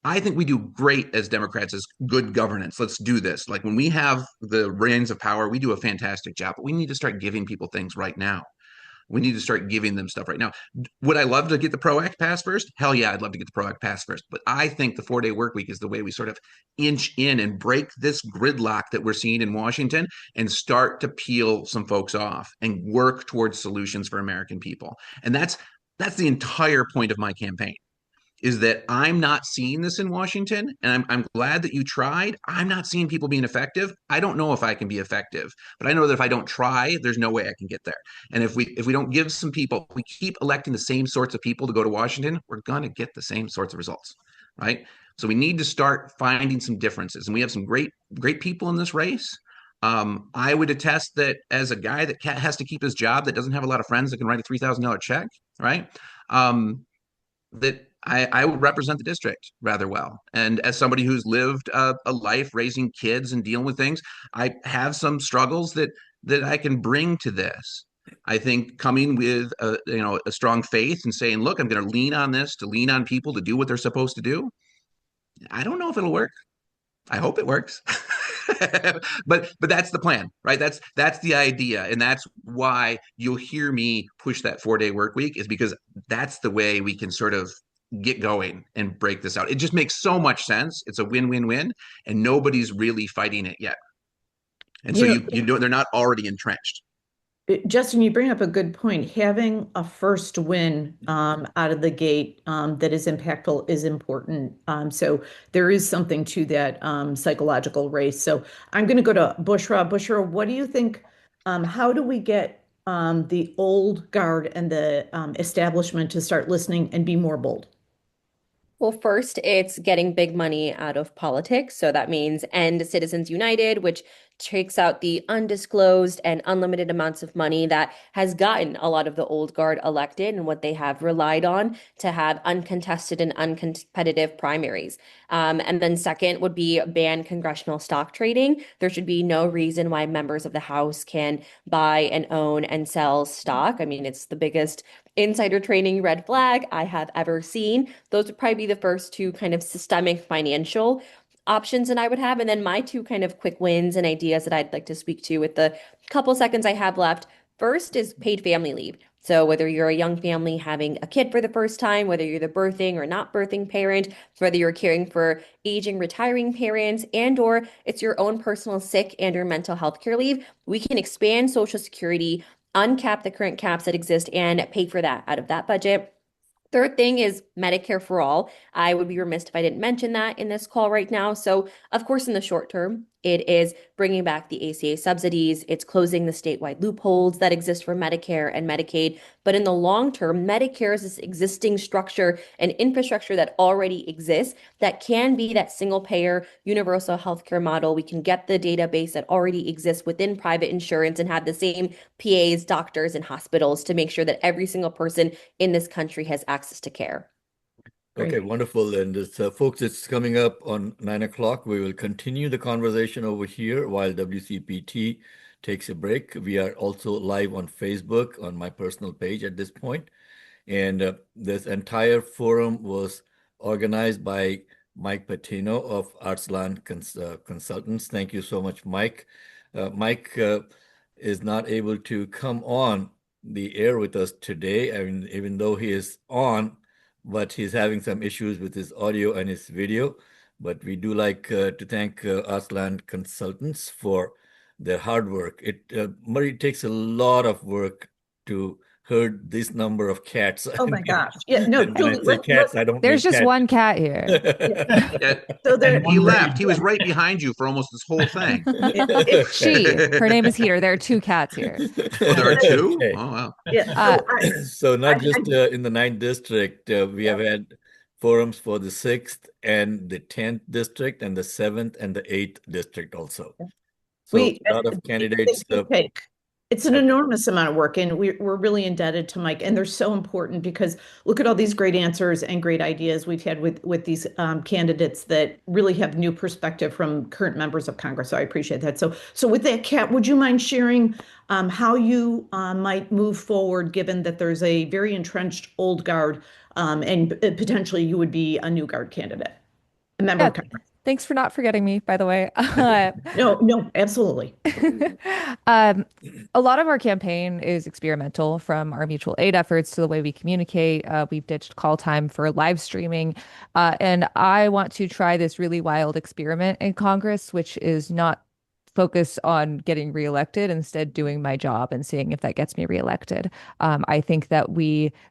I think we do great as Democrats as good governance. Let's do this. Like, when we have the reins of power, we do a fantastic job, but we need to start giving people things right now. We need to start giving them stuff right now. Would I love to get the PRO Act passed first? Hell yeah, I'd love to get the PRO Act passed first. But I think the 4-day work week is the way we sort of inch in and break this gridlock that we're seeing in Washington and start to peel some folks off and work towards solutions for American people. And that's the entire point of my campaign, is that I'm not seeing this in Washington, and I'm glad that you tried. I'm not seeing people being effective. I don't know if I can be effective, but I know that if I don't try, there's no way I can get there. And if we don't give some people, we keep electing the same sorts of people to go to Washington, we're going to get the same sorts of results. right? So we need to start finding some differences, and we have some great people in this race. I would attest that as a guy that has to keep his job, that doesn't have a lot of friends that can write a $3,000 check, right? That I would represent the district rather well. And as somebody who's lived a life raising kids and dealing with things, I have some struggles that I can bring to this. I think coming with a strong faith and saying, look, I'm going to lean on this, to lean on people to do what they're supposed to do. I don't know if it'll work. I hope it works. but that's the plan, right? That's the idea. And that's why you'll hear me push that 4-day work week, is because that's the way we can sort of get going and break this out. It just makes so much sense. It's a win-win-win, and nobody's really fighting it yet. And so you know, they're not already entrenched. Justin, you bring up a good point. Having a first win out of the gate that is impactful is important. So there is something to that psychological race. So I'm going to go to Bushra. Bushra, what do you think? How do we get the old guard and the establishment to start listening and be more bold? Well, first, it's getting big money out of politics. So that means end Citizens United, which takes out the undisclosed and unlimited amounts of money that has gotten a lot of the old guard elected and what they have relied on to have uncontested and uncompetitive primaries. And then second would be ban congressional stock trading. There should be no reason why members of the House can buy and own and sell stock. I mean, it's the biggest insider trading red flag I have ever seen. Those would probably be the first two kind of systemic financial options that I would have. And then my two kind of quick wins and ideas that I'd like to speak to with the couple seconds I have left. First is paid family leave. So whether you're a young family having a kid for the first time, whether you're the birthing or not birthing parent, whether you're caring for aging, retiring parents, and or it's your own personal sick and or mental health care leave, we can expand Social Security, uncap the current caps that exist, and pay for that out of that budget. Third thing is Medicare for all. I would be remiss if I didn't mention that in this call right now. So, of course, in the short term, it is bringing back the ACA subsidies. It's closing the statewide loopholes that exist for Medicare and Medicaid. But in the long term, Medicare is this existing structure and infrastructure that already exists that can be that single payer universal healthcare model. We can get the database that already exists within private insurance and have the same PAs, doctors, and hospitals to make sure that every single person in this country has access to care. Okay, wonderful. And folks, it's coming up on 9 o'clock. We will continue the conversation over here while WCPT takes a break. We are also live on Facebook on my personal page at this point. And this entire forum was organized by Mike Patino of Arslan Consultants. Thank you so much, Mike. Mike is not able to come on the air with us today. I mean, even though he is on, but he's having some issues with his audio and his video. But we do like to thank Arslan Consultants for their hard work. Murray, takes a lot of work to herd this number of cats. Oh my gosh. Yeah, no, When I say cats, I don't There's mean just cats. one cat here. So he left. He was right behind you for almost this whole thing. Her name is Heater. There are two cats here. Oh, there are two? Okay. Oh, wow. Yeah. So not just in the 9th district, we have had forums for the 6th and the 10th district and the 7th and the 8th district also. So a lot of candidates. It's an enormous amount of work, and we're really indebted to Mike. And they're so important because look at all these great answers and great ideas we've had with these candidates that really have new perspective from current members of Congress. So I appreciate that. So with that, Kat, would you mind sharing how you might move forward, given that there's a very entrenched old guard and potentially you would be a new guard candidate, a member of Congress? Thanks for not forgetting me, by the way. No, absolutely. A lot of our campaign is experimental, from our mutual aid efforts to the way we communicate. We've ditched call time for live streaming. And I want to try this really wild experiment in Congress, which is not focus on getting reelected, instead doing my job and seeing if that gets me reelected. I think that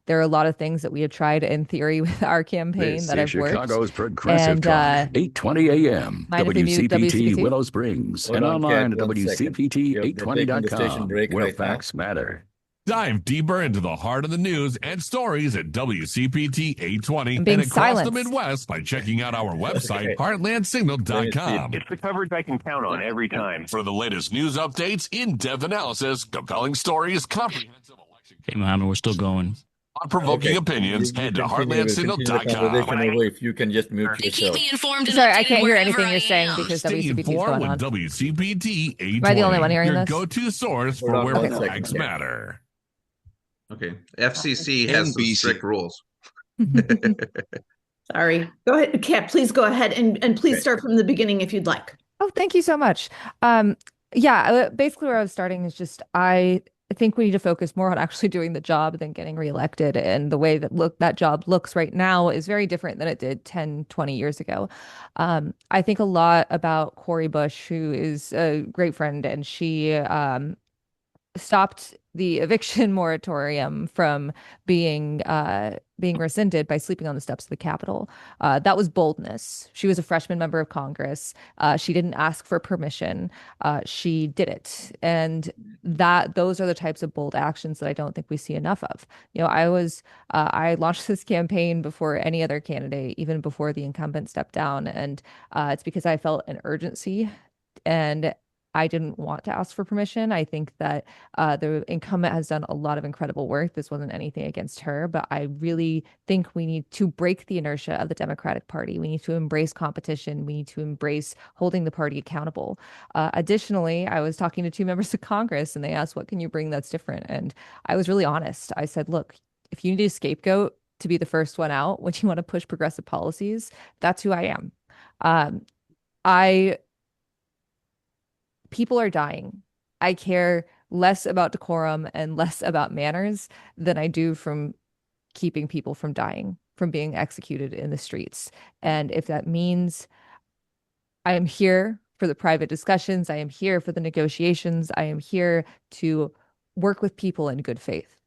there are a lot of things that we have tried in theory with our campaign this that have worked. Chicago's Progressive Talk, 820 AM, WCPT Willow Springs, and online at WCPT820.com, where facts matter. Dive deeper into the heart of the news and stories at WCPT 820 and being across silenced. the Midwest by checking out our website, Okay. heartlandsignal.com. It's the coverage I can count on every time. For the latest news updates, in-depth analysis, compelling stories, comprehensive election. Hey, Mohammed, we're still going. Thought-provoking opinions, head to Continue the heartlandsignal.com. conversation over if you can just mute To keep yourself. me informed and Sorry, I updated can't hear wherever anything I you're saying am. because Stay WCPT is informed going with on. WCPT 820. Am I the only one hearing your this? go-to source Hold for on where one the second. facts matter. Okay. FCC has some strict rules. Sorry. Go ahead, Kat, please go ahead and please start from the beginning if you'd like. Oh, thank you so much. Basically where I was starting is just I think we need to focus more on actually doing the job than getting reelected. And the way that job looks right now is very different than it did 10, 20 years ago. I think a lot about Cori Bush, who is a great friend, and she stopped the eviction moratorium from being rescinded by sleeping on the steps of the Capitol. That was boldness. She was a freshman member of Congress. She didn't ask for permission. She did it, and those are the types of bold actions that I don't think we see enough of. I launched this campaign before any other candidate, even before the incumbent stepped down, and it's because I felt an urgency, and I didn't want to ask for permission. I think that the incumbent has done a lot of incredible work. This wasn't anything against her, but I really think we need to break the inertia of the Democratic Party. We need to embrace competition. We need to embrace holding the party accountable. Additionally, I was talking to two members of Congress, and they asked, what can you bring that's different? And I was really honest. I said, look, if you need a scapegoat to be the first one out when you want to push progressive policies, that's who I am. People are dying. I care less about decorum and less about manners than I do from keeping people from dying, from being executed in the streets. And if that means I am here for the private discussions, I am here for the negotiations, I am here to work with people in good faith.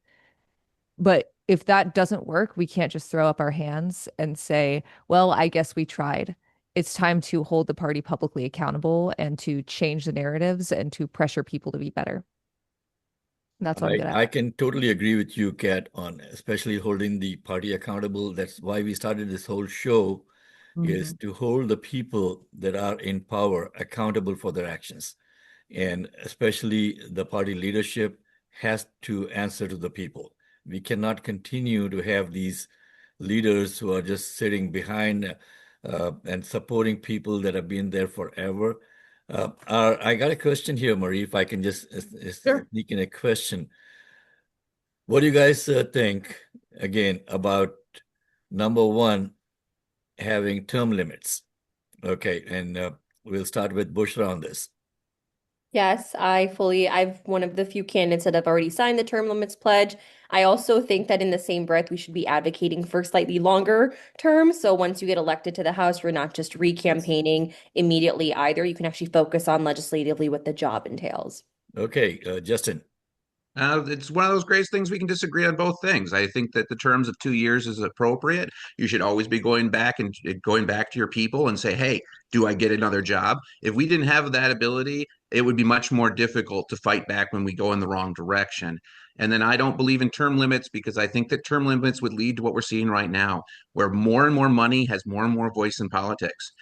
But if that doesn't work, we can't just throw up our hands and say, well, I guess we tried. It's time to hold the party publicly accountable and to change the narratives and to pressure people to be better. That's what I'm good at. I can totally agree with you, Kat, on especially holding the party accountable. That's why we started this whole show, is to hold the people that are in power accountable for their actions. And especially the party leadership has to answer to the people. We cannot continue to have these leaders who are just sitting behind and supporting people that have been there forever. I got a question here, Marie, if I can just sneak in a question. What do you guys think, again, about number one, having term limits? Okay, and we'll start with Bushra on this. Yes, I'm one of the few candidates that have already signed the term limits pledge. I also think that in the same breath, we should be advocating for slightly longer terms. So once you get elected to the House, you're not just re-campaigning immediately either. You can actually focus on legislatively what the job entails. Okay, Justin. It's one of those great things we can disagree on both things. I think that the terms of 2 years is appropriate. You should always be going back to your people and say, hey, do I get another job? If we didn't have that ability, it would be much more difficult to fight back when we go in the wrong direction. And then I don't believe in term limits because I think that term limits would lead to what we're seeing right now, where more and more money has more and more voice in politics.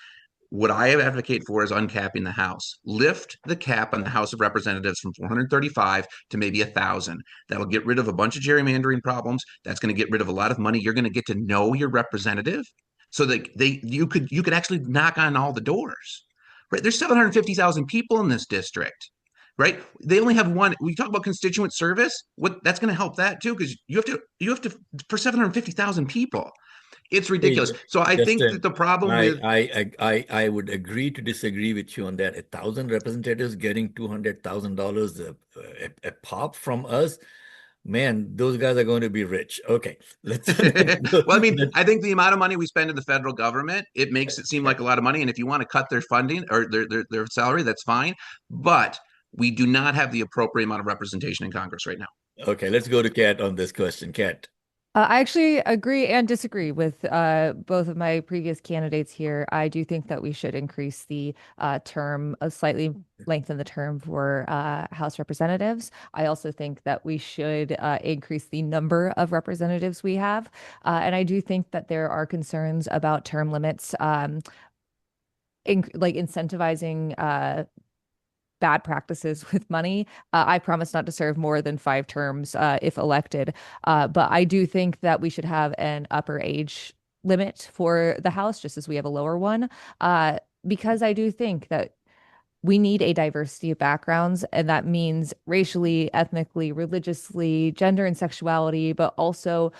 What I advocate for is uncapping the House. Lift the cap on the House of Representatives from 435 to maybe 1,000. That'll get rid of a bunch of gerrymandering problems. That's going to get rid of a lot of money. You're going to get to know your representative, so that you could actually knock on all the doors. Right? There's 750,000 people in this district. Right? They only have one. We talk about constituent service. That's going to help that too, because you have to for 750,000 people. It's ridiculous. So I think that the problem with I would agree to disagree with you on that. 1,000 representatives getting $200,000 a pop from us, man, those guys are going to be rich. Okay, let's. Well, I mean, I think the amount of money we spend in the federal government, it makes it seem like a lot of money. And if you want to cut their funding or their salary, that's fine. But we do not have the appropriate amount of representation in Congress right now. Okay, let's go to Kat on this question. Kat. I actually agree and disagree with both of my previous candidates here. I do think that we should increase the term, slightly lengthen the term for House representatives. I also think that we should increase the number of representatives we have. And I do think that there are concerns about term limits, like incentivizing bad practices with money. I promise not to serve more than 5 terms if elected. But I do think that we should have an upper age limit for the House, just as we have a lower one, because I do think that we need a diversity of backgrounds, and that means racially, ethnically, religiously, gender and sexuality, but also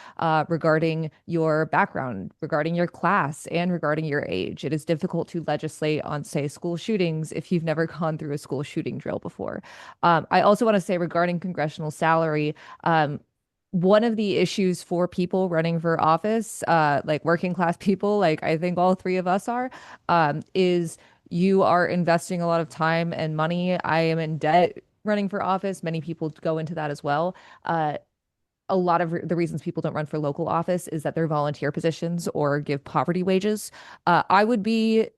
regarding your background, regarding your class, and regarding your age. It is difficult to legislate on, say, school shootings if you've never gone through a school shooting drill before. I also want to say regarding congressional salary, one of the issues for people running for office, like working class people, like I think all 3 of us are, is you are investing a lot of time and money. I am in debt running for office. Many people go into that as well. A lot of the reasons people don't run for local office is that they're volunteer positions or give poverty wages. I would be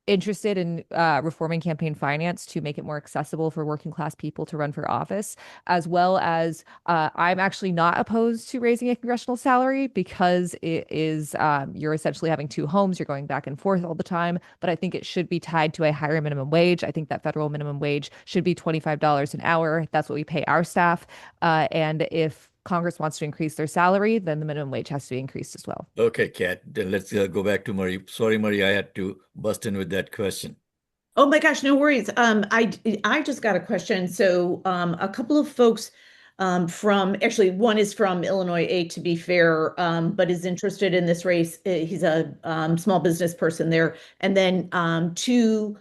interested in reforming campaign finance to make it more accessible for working class people to run for office, as well as I'm actually not opposed to raising a congressional salary because it is you're essentially having 2 homes, you're going back and forth all the time. But I think it should be tied to a higher minimum wage. I think that federal minimum wage should be $25 an hour. That's what we pay our staff. And if Congress wants to increase their salary, then the minimum wage has to be increased as well. Okay, Kat, then let's go back to Marie. Sorry, Marie, I had to bust in with that question. Oh my gosh, no worries. I just got a question. So a couple of folks from actually one is from Illinois 8 to be fair, but is interested in this race. He's a small business person there, and then two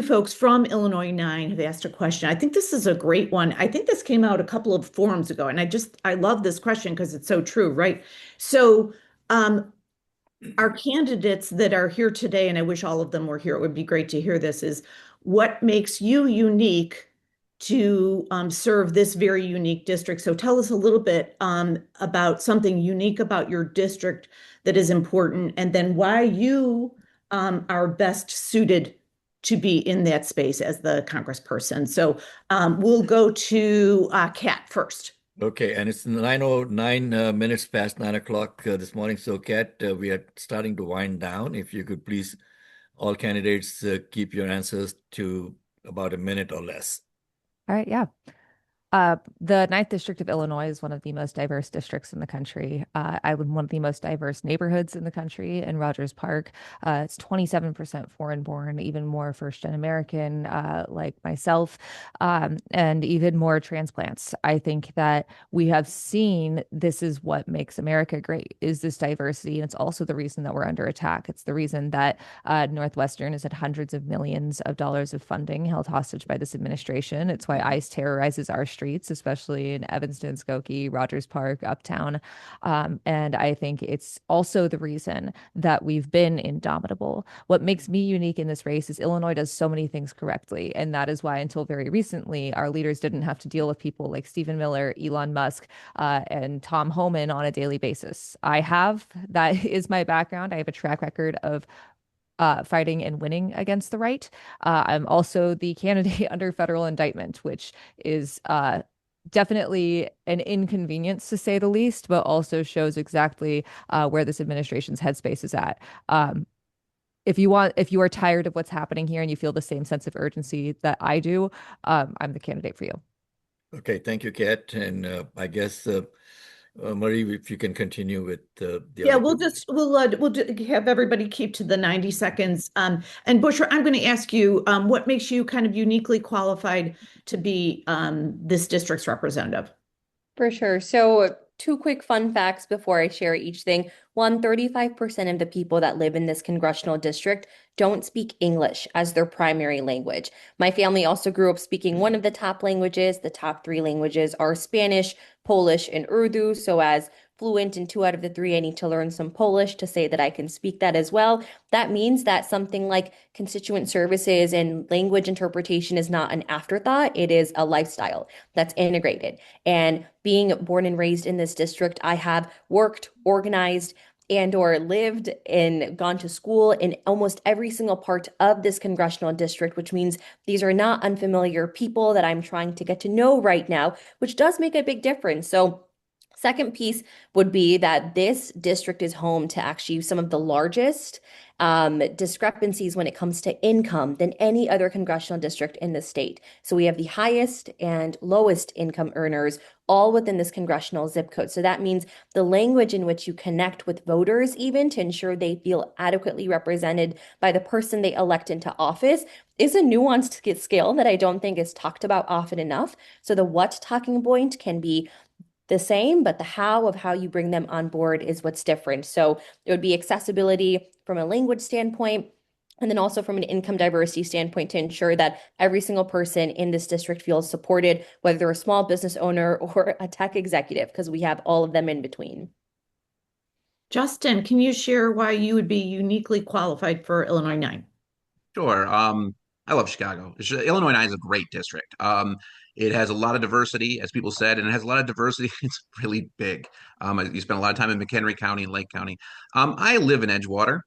folks from Illinois 9 have asked a question. I think this is a great one. I think this came out a couple of forums ago, and I love this question because it's so true, right? So our candidates that are here today, and I wish all of them were here, it would be great to hear this, is what makes you unique to serve this very unique district. So tell us a little bit about something unique about your district that is important, and then why you are best suited to be in that space as the congressperson. So we'll go to Kat first. Okay, and it's 9:09 minutes past 9 o'clock this morning. So, Kat, we are starting to wind down. If you could please, all candidates, keep your answers to about a minute or less. All right, yeah. The 9th District of Illinois is one of the most diverse districts in the country. I would one of the most diverse neighborhoods in the country in Rogers Park. It's 27% foreign born, even more first-gen American, like myself, and even more transplants. I think that we have seen this is what makes America great, is this diversity. And it's also the reason that we're under attack. It's the reason that Northwestern has had hundreds of millions of dollars of funding held hostage by this administration. It's why ICE terrorizes our streets, especially in Evanston, Skokie, Rogers Park, Uptown. And I think it's also the reason that we've been indomitable. What makes me unique in this race is Illinois does so many things correctly. And that is why until very recently, our leaders didn't have to deal with people like Stephen Miller, Elon Musk, and Tom Homan on a daily basis. That is my background. I have a track record of fighting and winning against the right. I'm also the candidate under federal indictment, which is definitely an inconvenience to say the least, but also shows exactly where this administration's headspace is at. If you are tired of what's happening here and you feel the same sense of urgency that I do, I'm the candidate for you. Okay, thank you, Kat. And I guess Marie, if you can continue with the yeah, we'll have everybody keep to the 90 seconds. And Bushra, I'm going to ask you, what makes you kind of uniquely qualified to be this district's representative? For sure. So 2 quick fun facts before I share each thing. 1, 35% of the people that live in this congressional district don't speak English as their primary language. My family also grew up speaking one of the top languages. The top 3 languages are Spanish, Polish, and Urdu. So as fluent in 2 out of the 3. I need to learn some Polish to say that I can speak that as well. That means that something like constituent services and language interpretation is not an afterthought. It is a lifestyle that's integrated. And being born and raised in this district, I have worked, organized, and or lived and gone to school in almost every single part of this congressional district, which means these are not unfamiliar people that I'm trying to get to know right now, which does make a big difference. So second piece would be that this district is home to actually some of the largest discrepancies when it comes to income than any other congressional district in the state. So we have the highest and lowest income earners all within this congressional zip code. So that means the language in which you connect with voters, even to ensure they feel adequately represented by the person they elect into office, is a nuanced skill that I don't think is talked about often enough. So the what talking point can be the same, but the how of how you bring them on board is what's different. So it would be accessibility from a language standpoint, and then also from an income diversity standpoint to ensure that every single person in this district feels supported, whether they're a small business owner or a tech executive, because we have all of them in between. Justin, can you share why you would be uniquely qualified for Illinois 9? Sure. I love Chicago. Illinois 9 is a great district. It has a lot of diversity, as people said, and it has a lot of diversity. It's really big. You spend a lot of time in McHenry County and Lake County. I live in Edgewater.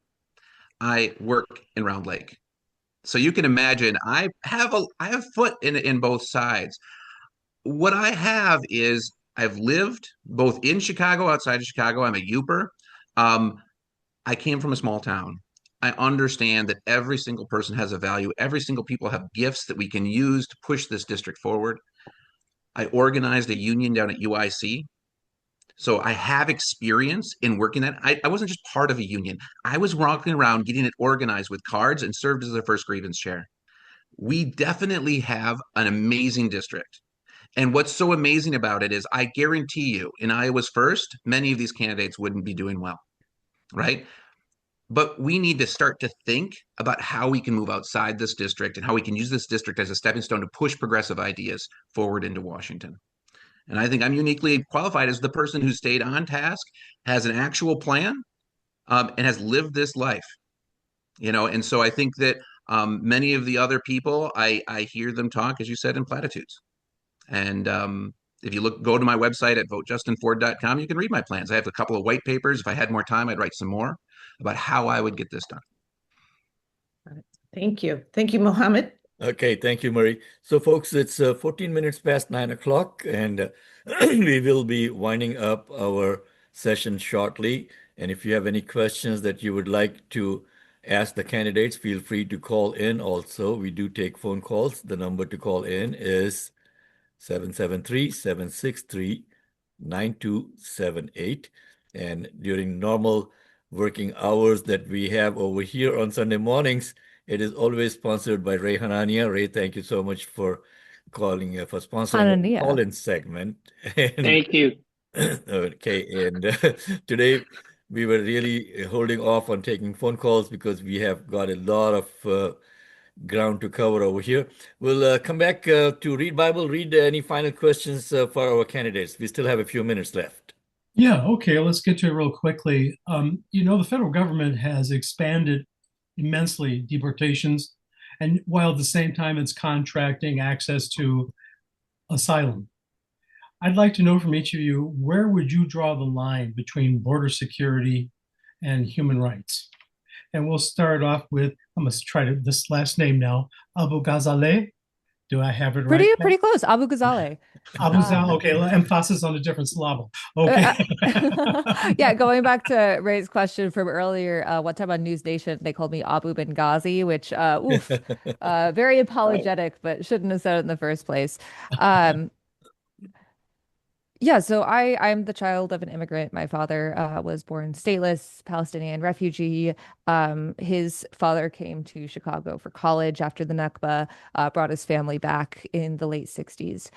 I work in Round Lake. So you can imagine I have foot in both sides. What I have is I've lived both in Chicago, outside of Chicago. I'm a Youper. I came from a small town. I understand that every single person has a value. Every single people have gifts that we can use to push this district forward. I organized a union down at UIC. So I have experience in working that. I wasn't just part of a union. I was walking around getting it organized with cards and served as their first grievance chair. We definitely have an amazing district. And what's so amazing about it is I guarantee you, in Iowa's first, many of these candidates wouldn't be doing well, right? But we need to start to think about how we can move outside this district and how we can use this district as a stepping stone to push progressive ideas forward into Washington. And I think I'm uniquely qualified as the person who stayed on task, has an actual plan, and has lived this life. And so I think that many of the other people, I hear them talk, as you said, in platitudes. And if you go to my website at votejustinford.com, you can read my plans. I have a couple of white papers. If I had more time, I'd write some more about how I would get this done. Thank you. Thank you, Mohammed. Okay, thank you, Marie. So, folks, it's 14 minutes past 9 o'clock, and we will be winding up our session shortly. And if you have any questions that you would like to ask the candidates, feel free to call in also. We do take phone calls. The number to call in is 773-763-9278. And during normal working hours that we have over here on Sunday mornings, it is always sponsored by Ray Hanania. Ray, thank you so much for calling, for sponsoring the call-in segment. Thank you. Okay, and today we were really holding off on taking phone calls because we have got a lot of ground to cover over here. We'll come back to Read Bible. Read any final questions for our candidates. We still have a few minutes left. Yeah, okay, let's get to it real quickly. The federal government has expanded immensely deportations, and while at the same time it's contracting access to asylum. I'd like to know from each of you, where would you draw the line between border security and human rights? And we'll start off with, I'm going to try this last name now, Abughazaleh. Do I have it right? Pretty close. Abughazaleh. Abughazaleh. Okay, emphasis on a different syllable. Okay. Yeah, going back to Ray's question from earlier, one time on News Nation, they called me Abu Benghazi, which, very apologetic, but shouldn't have said it in the first place. Yeah, so I'm the child of an immigrant. My father was born stateless, Palestinian refugee. His father came to Chicago for college after the Nakba, brought his family back in the late 60s.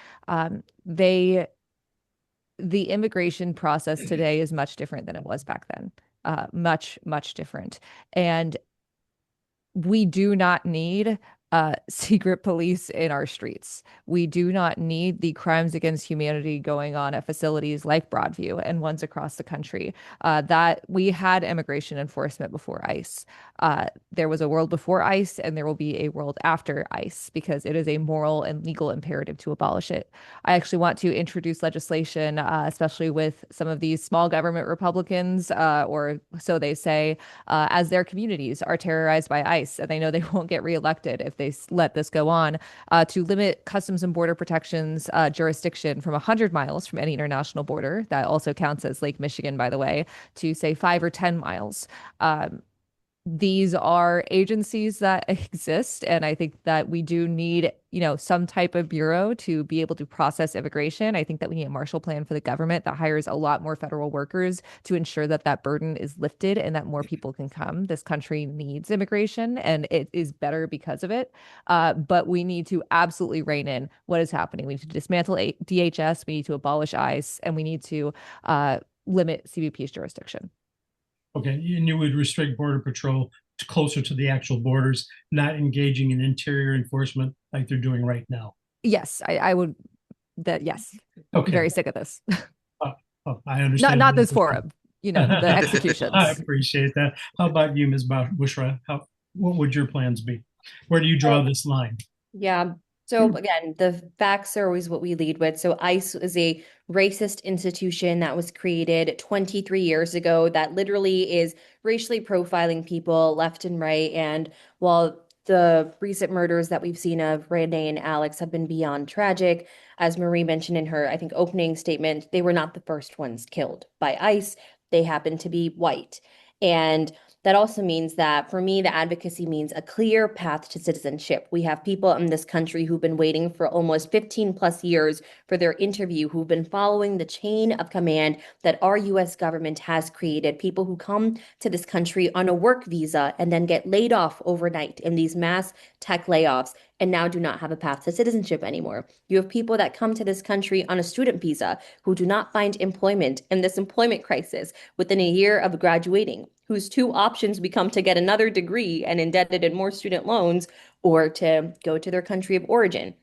The immigration process today is much different than it was back then. Much, much different. And we do not need secret police in our streets. We do not need the crimes against humanity going on at facilities like Broadview and ones across the country. That we had immigration enforcement before ICE. There was a world before ICE, and there will be a world after ICE because it is a moral and legal imperative to abolish it. I actually want to introduce legislation, especially with some of these small government Republicans, or so they say, as their communities are terrorized by ICE, and they know they won't get reelected if they let this go on, to limit Customs and Border Protection's jurisdiction from 100 miles from any international border. That also counts as Lake Michigan, by the way, to say 5 or 10 miles. These are agencies that exist, and I think that we do need, some type of bureau to be able to process immigration. I think that we need a Marshall Plan for the government that hires a lot more federal workers to ensure that that burden is lifted and that more people can come. This country needs immigration, and it is better because of it. But we need to absolutely rein in what is happening. We need to dismantle DHS, we need to abolish ICE, and we need to limit CBP's jurisdiction. Okay, and you would restrict Border Patrol to closer to the actual borders, not engaging in interior enforcement like they're doing right now. Yes, I would. Yes. Okay. I'm very sick of this. I understand. Not this forum. The executions. I appreciate that. How about you, Ms. Bushra? What would your plans be? Where do you draw this line? Yeah. So again, the facts are always what we lead with. So ICE is a racist institution that was created 23 years ago that literally is racially profiling people left and right. And while the recent murders that we've seen of Renee and Alex have been beyond tragic, as Marie mentioned in her, I think, opening statement, they were not the first ones killed by ICE. They happen to be white. And that also means that, for me, the advocacy means a clear path to citizenship. We have people in this country who've been waiting for almost 15 plus years for their interview, who've been following the chain of command that our U.S. government has created. People who come to this country on a work visa and then get laid off overnight in these mass tech layoffs and now do not have a path to citizenship anymore. You have people that come to this country on a student visa who do not find employment in this employment crisis within a year of graduating, whose two options become to get another degree and indebted in more student loans or to go to their country of origin.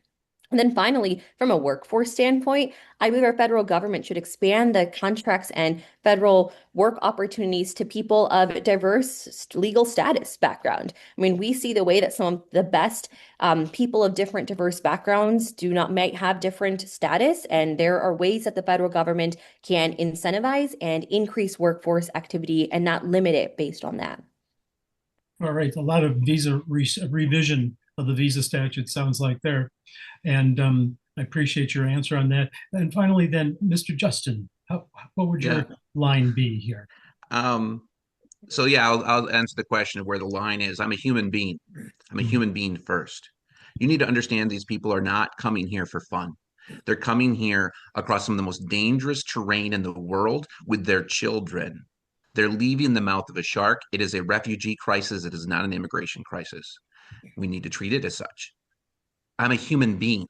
And then finally, from a workforce standpoint, I believe our federal government should expand the contracts and federal work opportunities to people of diverse legal status background. I mean, we see the way that some of the best people of different diverse backgrounds might have different status, and there are ways that the federal government can incentivize and increase workforce activity and not limit it based on that. All right, a lot of visa revision of the visa statute sounds like there. And I appreciate your answer on that. And finally, then, Mr. Justin, what would your line be here? So yeah, I'll answer the question of where the line is. I'm a human being. I'm a human being first. You need to understand these people are not coming here for fun. They're coming here across some of the most dangerous terrain in the world with their children. They're leaving the mouth of a shark. It is a refugee crisis. It is not an immigration crisis. We need to treat it as such. I'm a human being.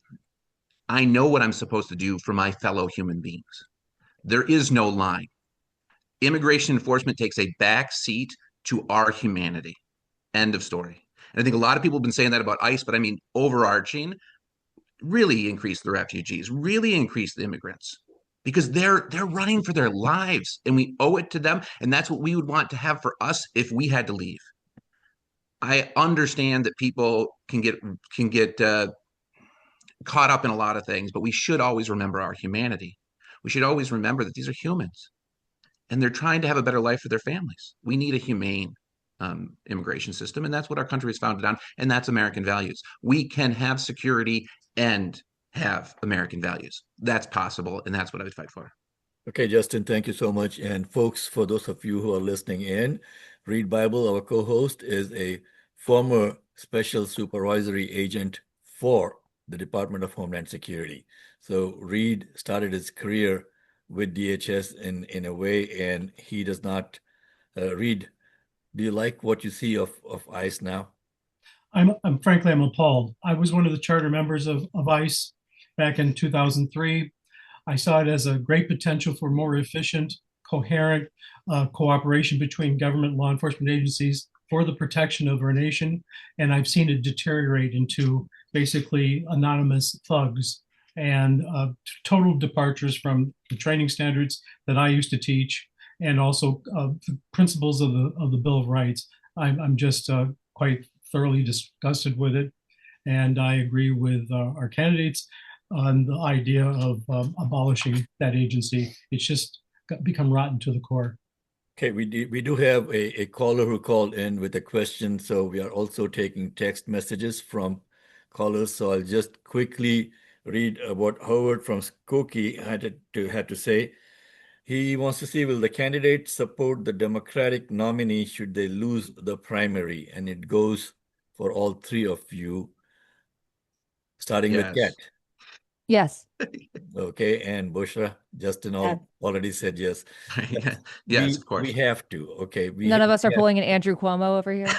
I know what I'm supposed to do for my fellow human beings. There is no line. Immigration enforcement takes a back seat to our humanity. End of story. And I think a lot of people have been saying that about ICE, but I mean, overarching, really increase the refugees, really increase the immigrants, because they're running for their lives, and we owe it to them. And that's what we would want to have for us if we had to leave. I understand that people can get caught up in a lot of things, but we should always remember our humanity. We should always remember that these are humans, and they're trying to have a better life for their families. We need a humane immigration system, and that's what our country is founded on, and that's American values. We can have security and have American values. That's possible, and that's what I would fight for. Okay, Justin, thank you so much. And folks, for those of you who are listening in, Reed Bible, our co-host, is a former special supervisory agent for the Department of Homeland Security. So Reed started his career with DHS in a way, and he does not. Reed, do you like what you see of ICE now? I'm frankly, I'm appalled. I was one of the charter members of ICE back in 2003. I saw it as a great potential for more efficient, coherent cooperation between government law enforcement agencies for the protection of our nation. And I've seen it deteriorate into basically anonymous thugs and total departures from the training standards that I used to teach, and also the principles of the Bill of Rights. I'm just quite thoroughly disgusted with it. And I agree with our candidates on the idea of abolishing that agency. It's just become rotten to the core. Okay, we do have a caller who called in with a question. So we are also taking text messages from callers. So I'll just quickly read what Howard from Skokie had to say. He wants to see, will the candidate support the Democratic nominee should they lose the primary? And it goes for all three of you, starting with Kat. Yes. Okay, and Bushra, Justin already said yes. Yes, of course. We have to. Okay. None of us are pulling an Andrew Cuomo over here.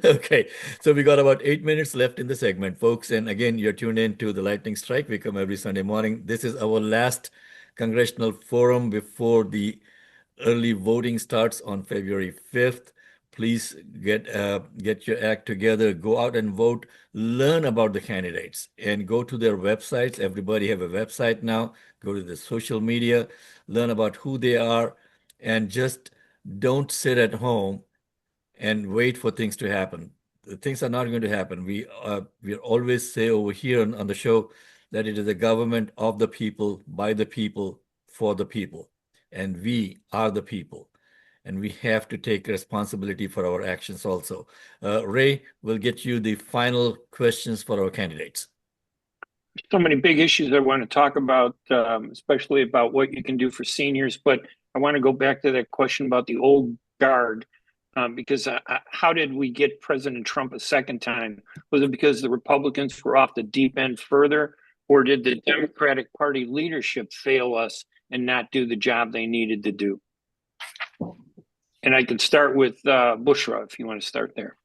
Okay, so we got about 8 minutes left in the segment, folks. And again, you're tuned in to the Lightning Strike. We come every Sunday morning. This is our last Congressional Forum before the early voting starts on February 5th. Please get your act together, go out and vote, learn about the candidates, and go to their websites. Everybody have a website now. Go to the social media, learn about who they are, and just don't sit at home and wait for things to happen. The things are not going to happen. We always say over here on the show that it is a government of the people, by the people, for the people, and we are the people. And we have to take responsibility for our actions also. Ray will get you the final questions for our candidates. So many big issues I want to talk about, especially about what you can do for seniors. But I want to go back to that question about the old guard, because how did we get President Trump a second time? Was it because the Republicans were off the deep end further, or did the Democratic Party leadership fail us and not do the job they needed to do? And I could start with Bushra, if you want to start there.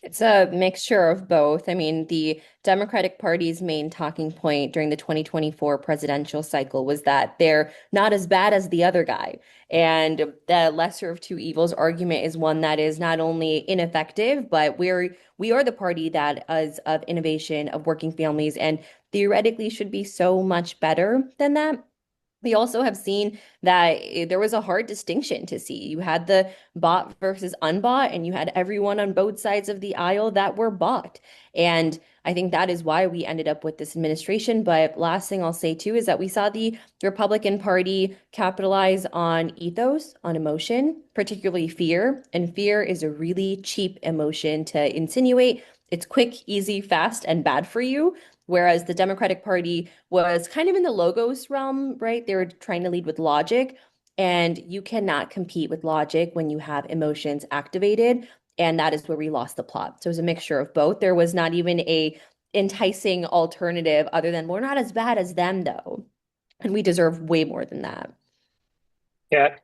It's a mixture of both. I mean, the Democratic Party's main talking point during the 2024 presidential cycle was that they're not as bad as the other guy. And the lesser of two evils argument is one that is not only ineffective, but we are the party that is of innovation, of working families, and theoretically should be so much better than that. We also have seen that there was a hard distinction to see. You had the bought versus unbought, and you had everyone on both sides of the aisle that were bought. And I think that is why we ended up with this administration. But last thing I'll say too is that we saw the Republican Party capitalize on ethos, on emotion, particularly fear. And fear is a really cheap emotion to insinuate. It's quick, easy, fast, and bad for you. Whereas the Democratic Party was kind of in the logos realm, right? They were trying to lead with logic, and you cannot compete with logic when you have emotions activated. And that is where we lost the plot. So it was a mixture of both. There was not even a enticing alternative other than we're not as bad as them though. And we deserve way more than that. Yeah.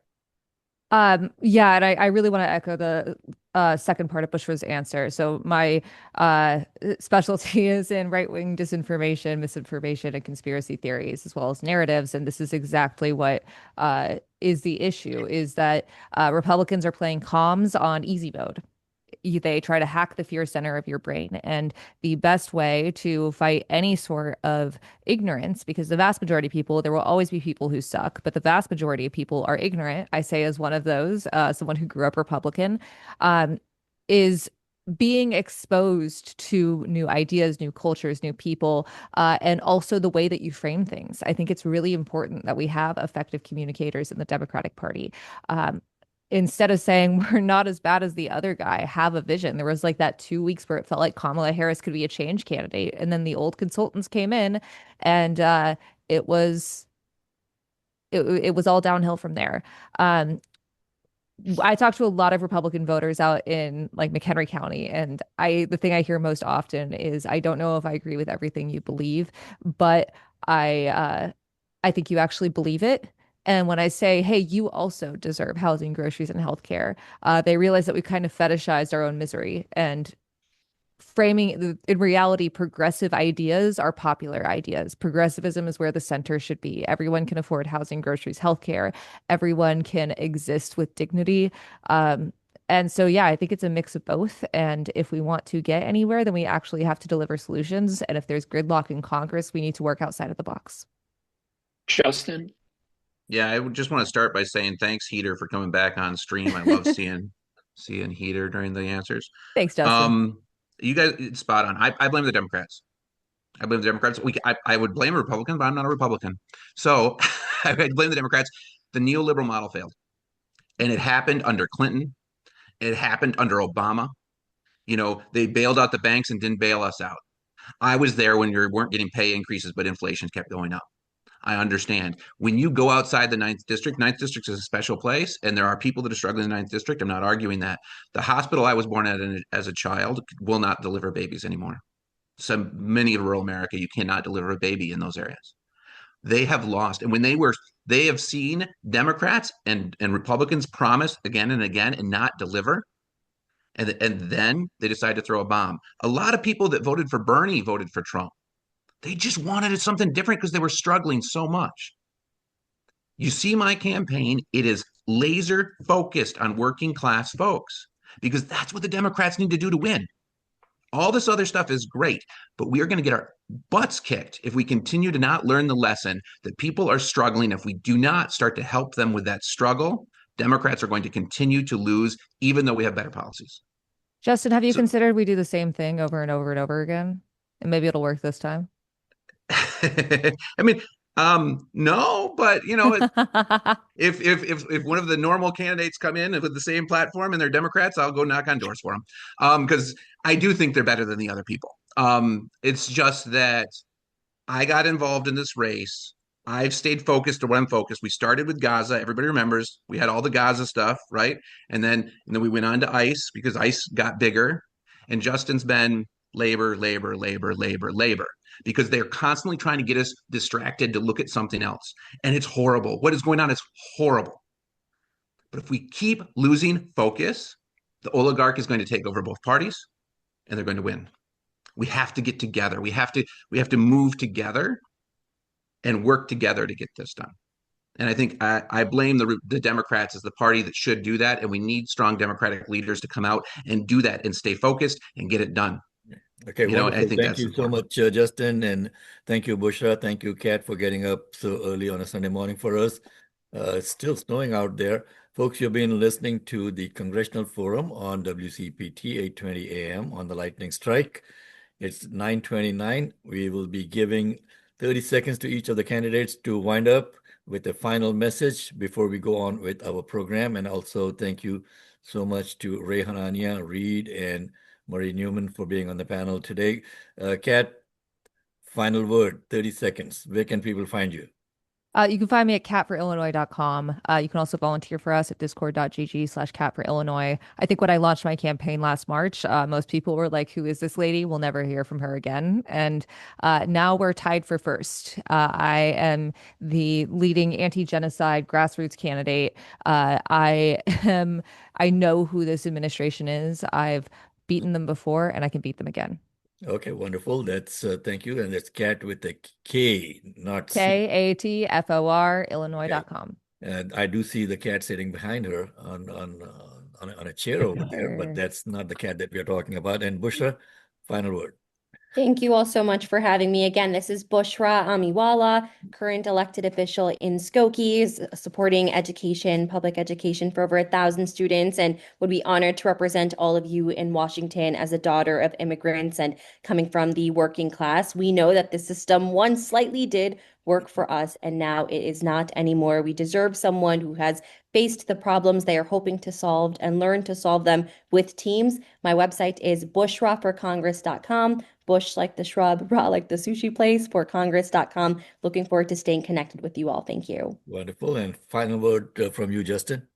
Yeah, and I really want to echo the second part of Bushra's answer. So my specialty is in right-wing disinformation, misinformation, and conspiracy theories, as well as narratives. And this is exactly what is the issue, is that Republicans are playing comms on easy mode. They try to hack the fear center of your brain. And the best way to fight any sort of ignorance, because the vast majority of people, there will always be people who suck, but the vast majority of people are ignorant. I say as one of those, someone who grew up Republican, is being exposed to new ideas, new cultures, new people, and also the way that you frame things. I think it's really important that we have effective communicators in the Democratic Party. Instead of saying we're not as bad as the other guy, have a vision. There was like that 2 weeks where it felt like Kamala Harris could be a change candidate. And then the old consultants came in, and it was all downhill from there. I talked to a lot of Republican voters out in like McHenry County, and the thing I hear most often is, I don't know if I agree with everything you believe, but I think you actually believe it. And when I say, hey, you also deserve housing, groceries, and healthcare, they realize that we kind of fetishized our own misery. And framing in reality, progressive ideas are popular ideas. Progressivism is where the center should be. Everyone can afford housing, groceries, healthcare. Everyone can exist with dignity. And so, yeah, I think it's a mix of both. And if we want to get anywhere, then we actually have to deliver solutions. And if there's gridlock in Congress, we need to work outside of the box. Justin? Yeah, I would just want to start by saying thanks, Heater, for coming back on stream. I love seeing Heater during the answers. Thanks, Justin. You guys, it's spot on. I blame the Democrats. I blame the Democrats. I would blame a Republican, but I'm not a Republican. So I blame the Democrats. The neoliberal model failed. And it happened under Clinton. It happened under Obama. You know, they bailed out the banks and didn't bail us out. I was there when you weren't getting pay increases, but inflation kept going up. I understand. When you go outside the Ninth District is a special place, and there are people that are struggling in the Ninth District. I'm not arguing that. The hospital I was born at as a child will not deliver babies anymore. So many of rural America, you cannot deliver a baby in those areas. They have lost. And when they have seen Democrats and Republicans promise again and again and not deliver. And then they decide to throw a bomb. A lot of people that voted for Bernie voted for Trump. They just wanted something different because they were struggling so much. You see my campaign, it is laser focused on working class folks because that's what the Democrats need to do to win. All this other stuff is great, but we are going to get our butts kicked if we continue to not learn the lesson that people are struggling. If we do not start to help them with that struggle, Democrats are going to continue to lose, even though we have better policies. Justin, have you considered we do the same thing over and over and over again? And maybe it'll work this time. I mean, no, but you know, if one of the normal candidates come in with the same platform and they're Democrats, I'll go knock on doors for them. Because I do think they're better than the other people. It's just that I got involved in this race. I've stayed focused to what I'm focused. We started with Gaza. Everybody remembers we had all the Gaza stuff, right? And then we went on to ICE because ICE got bigger. And Justin's been labor, because they're constantly trying to get us distracted to look at something else. And it's horrible. What is going on is horrible. But if we keep losing focus, the oligarch is going to take over both parties and they're going to win. We have to get together. We have to move together and work together to get this done. And I think I blame the Democrats as the party that should do that. And we need strong Democratic leaders to come out and do that and stay focused and get it done. Okay, I think thank you so much, Justin, and thank you, Bushra. Thank you, Kat, for getting up so early on a Sunday morning for us. It's still snowing out there. Folks, you've been listening to the Congressional Forum on WCPT 820 AM on the lightning strike. It's 9:29. We will be giving 30 seconds to each of the candidates to wind up with a final message before we go on with our program. And also thank you so much to Ray Hanania, Reed, and Marie Newman for being on the panel today. Kat, final word, 30 seconds. Where can people find you? You can find me at catforillinois.com. You can also volunteer for us at discord.gg/catforillinois. I think when I launched my campaign last March, most people were like, who is this lady? We'll never hear from her again. And now we're tied for first. I am the leading anti-genocide grassroots candidate. I know who this administration is. I've beaten them before and I can beat them again. Okay, wonderful. That's thank you. And that's Kat with a K, not KATFOR, Illinois.com. And I do see the cat sitting behind her on a chair over there, but that's not the cat that we are talking about. And Bushra, final word. Thank you all so much for having me. Again, this is Bushra Amiwala, current elected official in Skokie, supporting education, public education for over 1,000 students, and would be honored to represent all of you in Washington as a daughter of immigrants and coming from the working class. We know that the system once slightly did work for us, and now it is not anymore. We deserve someone who has faced the problems they are hoping to solve and learn to solve them with teams. My website is bushraforcongress.com. Bush like the shrub, ra like the sushi place, for congress.com. Looking forward to staying connected with you all. Thank you. Wonderful. And final word from you, Justin.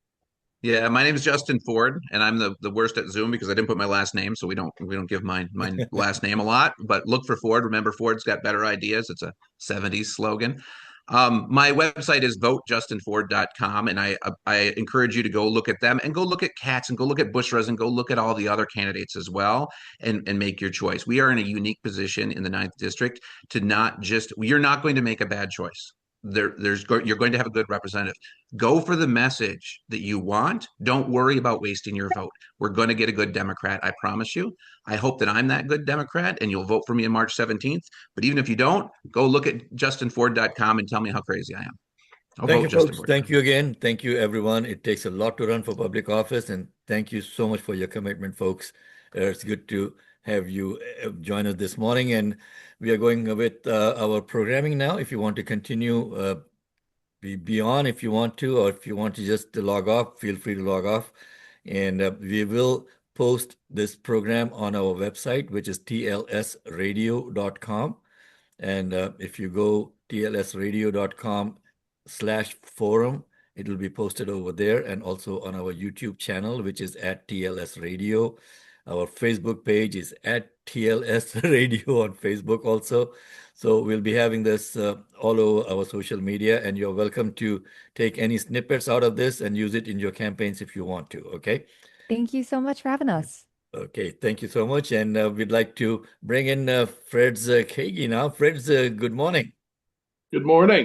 Yeah, my name is Justin Ford, and I'm the worst at Zoom because I didn't put my last name, so we don't give my last name a lot. But look for Ford. Remember, Ford's got better ideas. It's a 70s slogan. My website is votejustinford.com, and I encourage you to go look at them and go look at Kat's and go look at Bushra's and go look at all the other candidates as well and make your choice. We are in a unique position in the 9th District to not just, you're not going to make a bad choice. You're going to have a good representative. Go for the message that you want. Don't worry about wasting your vote. We're going to get a good Democrat, I promise you. I hope that I'm that good Democrat and you'll vote for me on March 17th. But even if you don't, go look at justinford.com and tell me how crazy I am. Thank you, folks. Thank you again. Thank you, everyone. It takes a lot to run for public office, and thank you so much for your commitment, folks. It's good to have you join us this morning, and we are going with our programming now. If you want to continue, be on if you want to, or if you want to just log off, feel free to log off. And we will post this program on our website, which is tlsradio.com. And if you go tlsradio.com/forum, it will be posted over there, and also on our YouTube channel, which is at TLS Radio. Our Facebook page is at TLS Radio on Facebook also. So we'll be having this all over our social media, and you're welcome to take any snippets out of this and use it in your campaigns if you want to, okay? Thank you so much for having us. Okay, thank you so much. And we'd like to bring in Fred's Kagi now. Fred's, good morning. Good morning.